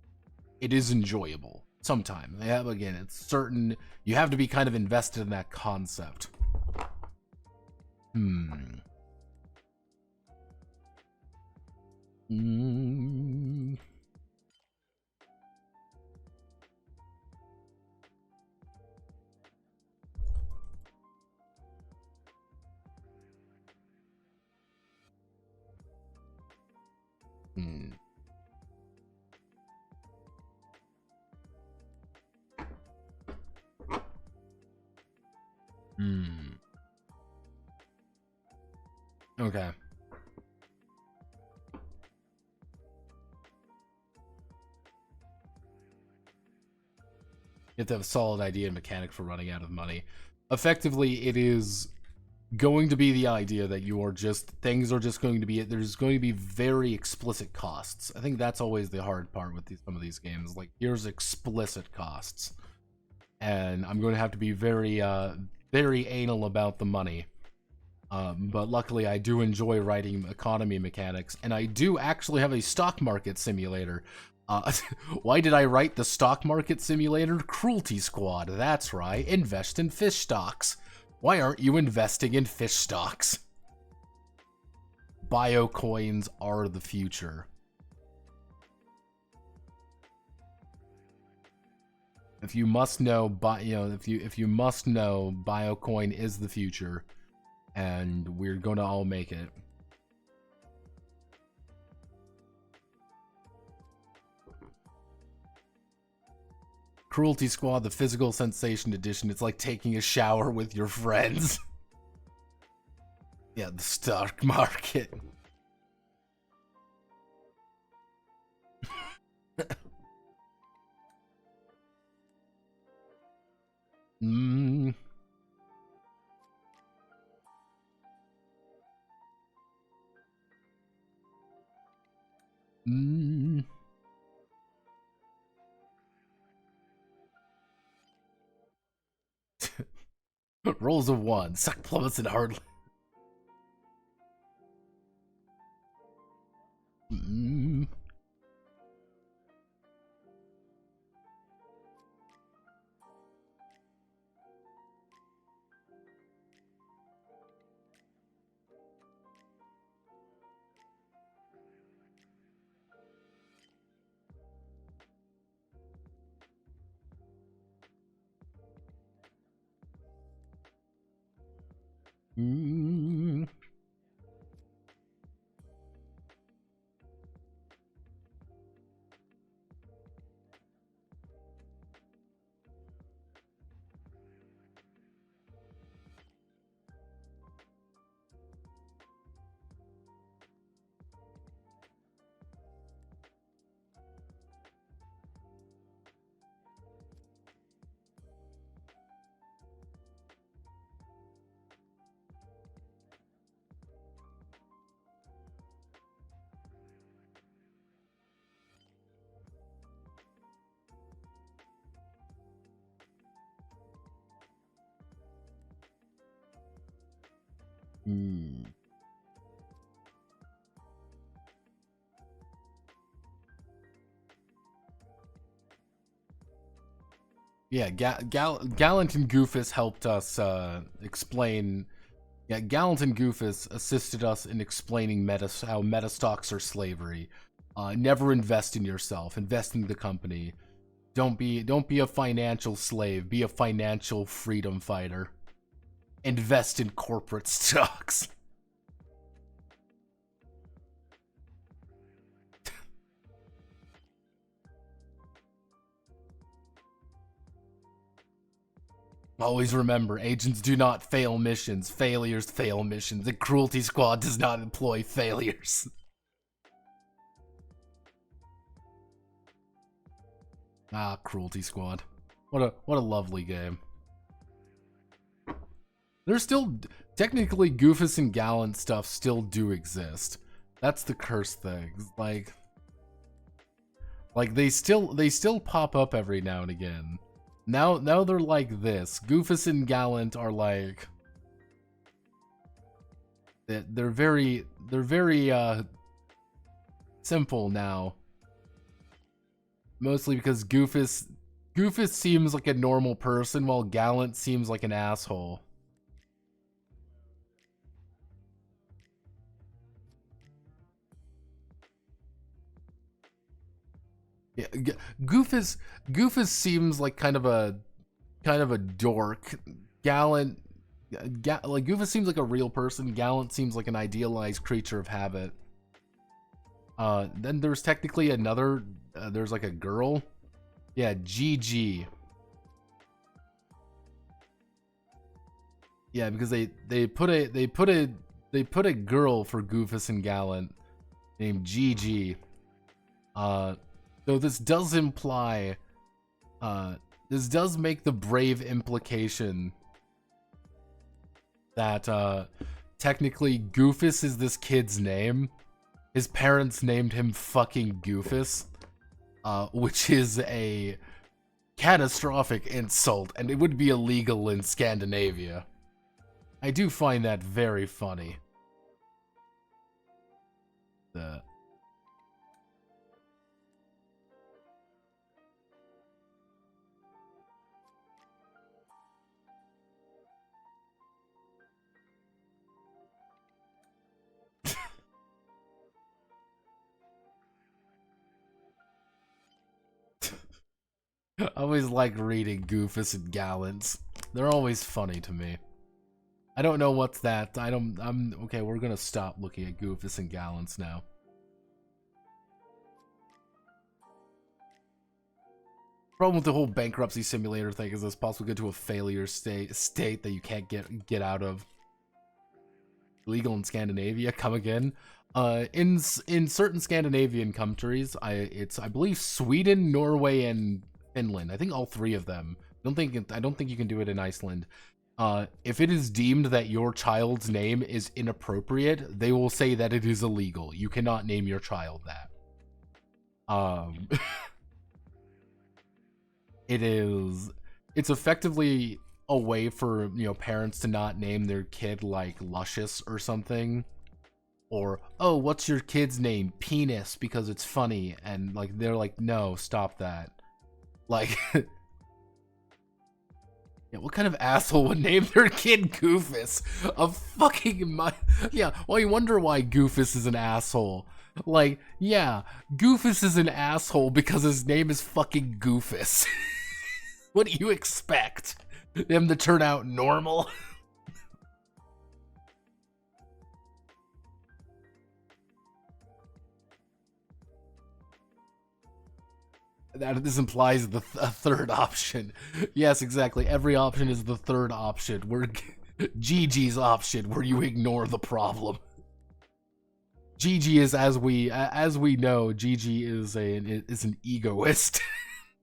It is enjoyable sometimes. Yeah, again, it's certain you have to be kind of invested in that concept. Okay. You have to have a solid idea and mechanic for running out of money. Effectively, it is going to be the idea that things are just going to be, there's going to be very explicit costs. I think that's always the hard part with some of these games. Like, here's explicit costs, and I'm going to have to be very anal about the money. But luckily, I do enjoy writing economy mechanics, and I do actually have a stock market simulator. Why did I write the stock market simulator? Cruelty Squad, that's right. Invest in fish stocks. Why aren't you investing in fish stocks? Biocoins are the future. If you must know, if you must know, Biocoin is the future, and we're gonna all make it. Cruelty Squad, the Physical Sensation Edition. It's like taking a shower with your friends. Yeah, the stock market. Rolls of 1. Suck plummets and hardly. Yeah, Gallant and Goofus helped us explain. Yeah, Gallant and Goofus assisted us in explaining how meta stocks are slavery. Never invest in yourself. Invest in the company. Don't be a financial slave. Be a financial freedom fighter. Invest in corporate stocks. Always remember, agents do not fail missions. Failures fail missions. The Cruelty Squad does not employ failures. Ah, Cruelty Squad. What a lovely game. There's still technically Goofus and Gallant stuff still do exist. That's the cursed thing. Like they still pop up every now and again. Now they're like this. Goofus and Gallant are like they're very simple now. Mostly because Goofus seems like a normal person while Gallant seems like an asshole. Yeah, Goofus seems like kind of a dork. Gallant, like Goofus seems like a real person. Gallant seems like an idealized creature of habit. Then there's technically another. There's like a girl. Yeah, GG. Yeah, because they put a girl for Goofus and Gallant named GG. Though this does imply, this does make the brave implication that technically Goofus is this kid's name. His parents named him fucking Goofus, which is a catastrophic insult, and it would be illegal in Scandinavia. I do find that very funny. I always like reading Goofus and Gallants. They're always funny to me. I don't know what's that. Okay, we're gonna stop looking at Goofus and Gallants now. Problem with the whole bankruptcy simulator thing is it's possible to get to a failure state that you can't get out of. Legal in Scandinavia, come again. In certain Scandinavian countries, I believe Sweden, Norway, and Finland. I think all three of them. I don't think you can do it in Iceland. If it is deemed that your child's name is inappropriate, they will say that it is illegal. You cannot name your child that. It's effectively a way for, parents to not name their kid like Luscious or something. Or, oh, what's your kid's name? Penis, because it's funny. And like they're like, no, stop that. Like, yeah, what kind of asshole would name their kid Goofus? Yeah, well, you wonder why Goofus is an asshole. Like, yeah, Goofus is an asshole because his name is fucking Goofus. What do you expect? Them to turn out normal? This implies a third option. Yes, exactly. Every option is the third option. We're GG's option, where you ignore the problem. GG is, as we know, GG is an egoist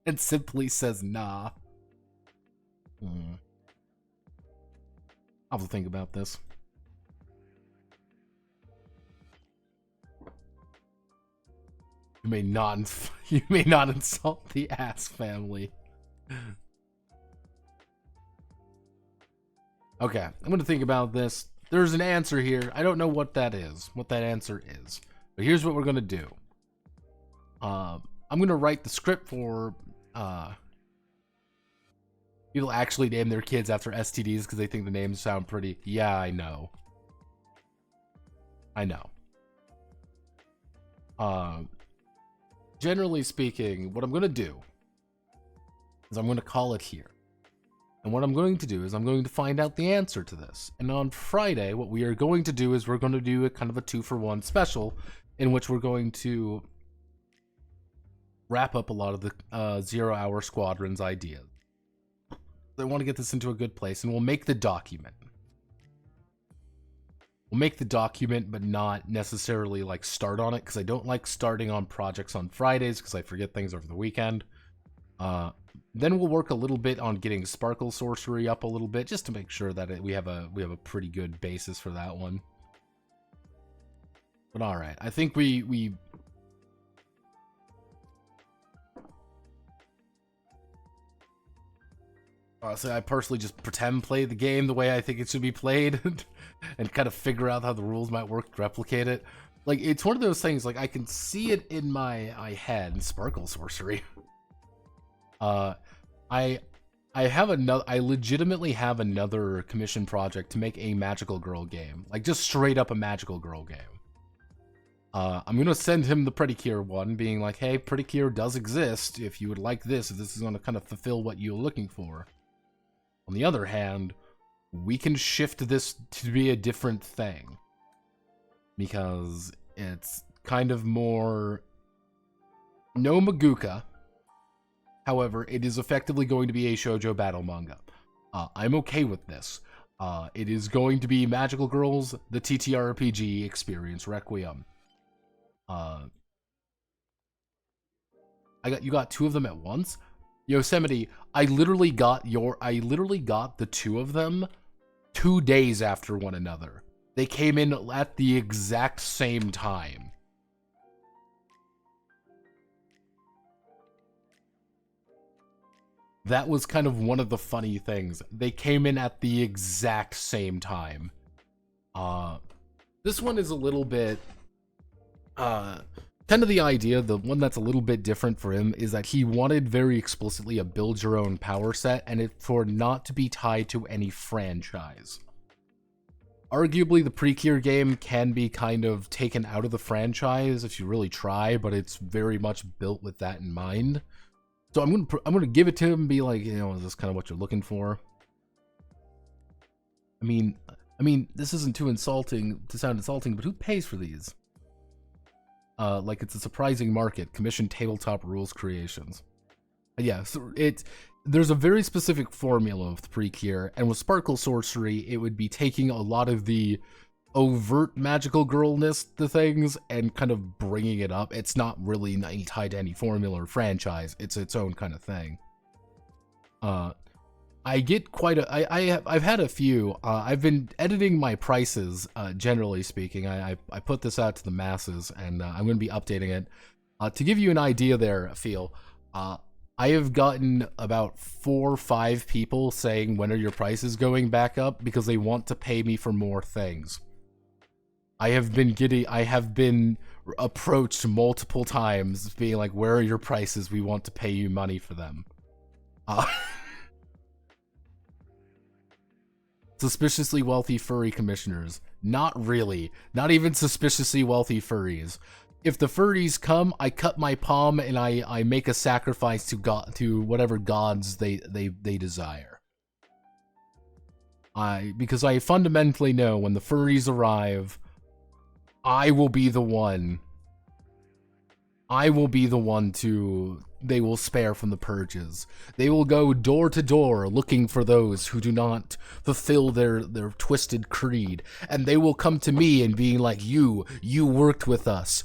and simply says nah. I'll have to think about this. You may not insult the ass family. Okay, I'm gonna think about this. There's an answer here. I don't know what that answer is. But here's what we're gonna do. I'm gonna write the script for people actually name their kids after STDs because they think the names sound pretty. Yeah, I know. generally speaking, what I'm going to do is I'm going to call it here. And what I'm going to do is I'm going to find out the answer to this. And on Friday, what we are going to do is we're going to do a kind of a 2-for-1 special in which we're going to wrap up a lot of the 0 Hour Squadron's ideas. I want to get this into a good place, and we'll make the document. We'll make the document, but not necessarily like start on it, because I don't like starting on projects on Fridays because I forget things over the weekend. Then we'll work a little bit on getting Sparkle Sorcery up a little bit, just to make sure that we have a pretty good basis for that one. But all right, I think we honestly, I personally just pretend play the game the way I think it should be played, and kind of figure out how the rules might work to replicate it. Like, it's one of those things, like, I can see it in my head, Sparkle Sorcery. I legitimately have another commission project to make a Magical Girl game. Like, just straight up a Magical Girl game. I'm gonna send him the Pedicure one, being like, hey, Pedicure does exist if you would like this, if this is gonna kind of fulfill what you're looking for. On the other hand, we can shift this to be a different thing. Because it's kind of more no Maguka. However, it is effectively going to be a shoujo battle manga. I'm okay with this. It is going to be Magical Girls, the TTRPG experience, Requiem. You got 2 of them at once? Yosemite, I literally got the 2 of them 2 days after one another. They came in at the exact same time. That was kind of one of the funny things. They came in at the exact same time. This one is a little bit, kind of the idea, the one that's a little bit different for him is that he wanted very explicitly a build your own power set, and it for not to be tied to any franchise. Arguably, the Precure game can be kind of taken out of the franchise if you really try, but it's very much built with that in mind. So I'm gonna give it to him and be like, you know, is this kind of what you're looking for? I mean, this isn't too insulting to sound insulting, but who pays for these? Like it's a surprising market. Commission tabletop rules creations. Yeah, so there's a very specific formula of the Precure, and with Sparkle Sorcery, it would be taking a lot of the overt magical girlness to things and kind of bringing it up. It's not really tied to any formula or franchise. It's its own kind of thing. I get quite a... I've had a few. I've been editing my prices, generally speaking. I put this out to the masses, and I'm going to be updating it. To give you an idea there, Phil, I have gotten about 4 or 5 people saying, when are your prices going back up? Because they want to pay me for more things. I have been approached multiple times being like, where are your prices? We want to pay you money for them. Suspiciously wealthy furry commissioners. Not really. Not even suspiciously wealthy furries. If the furries come, I cut my palm and I make a sacrifice to whatever gods they desire. Because I fundamentally know when the furries arrive, I will be the one they will spare from the purges. They will go door to door looking for those who do not fulfill their twisted creed. And they will come to me and being like, you worked with us.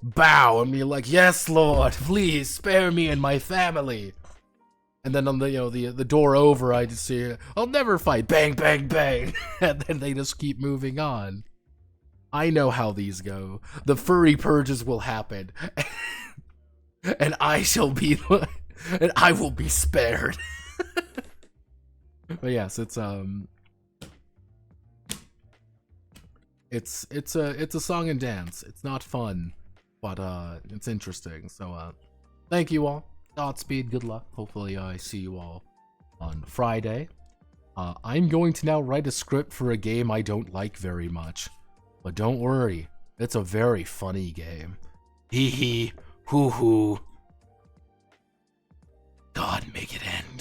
Bow and be like, yes, Lord, please spare me and my family. And then on the door over, I just see, I'll never fight, bang, bang, bang. And then they just keep moving on. I know how these go. The furry purges will happen. And I will be spared. But yes, it's a song and dance. It's not fun, but it's interesting. So thank you all. Godspeed, good luck. Hopefully I see you all on Friday. I'm going to now write a script for a game I don't like very much. But don't worry, it's a very funny game. Hee hee. Hoo hoo. God, make it end.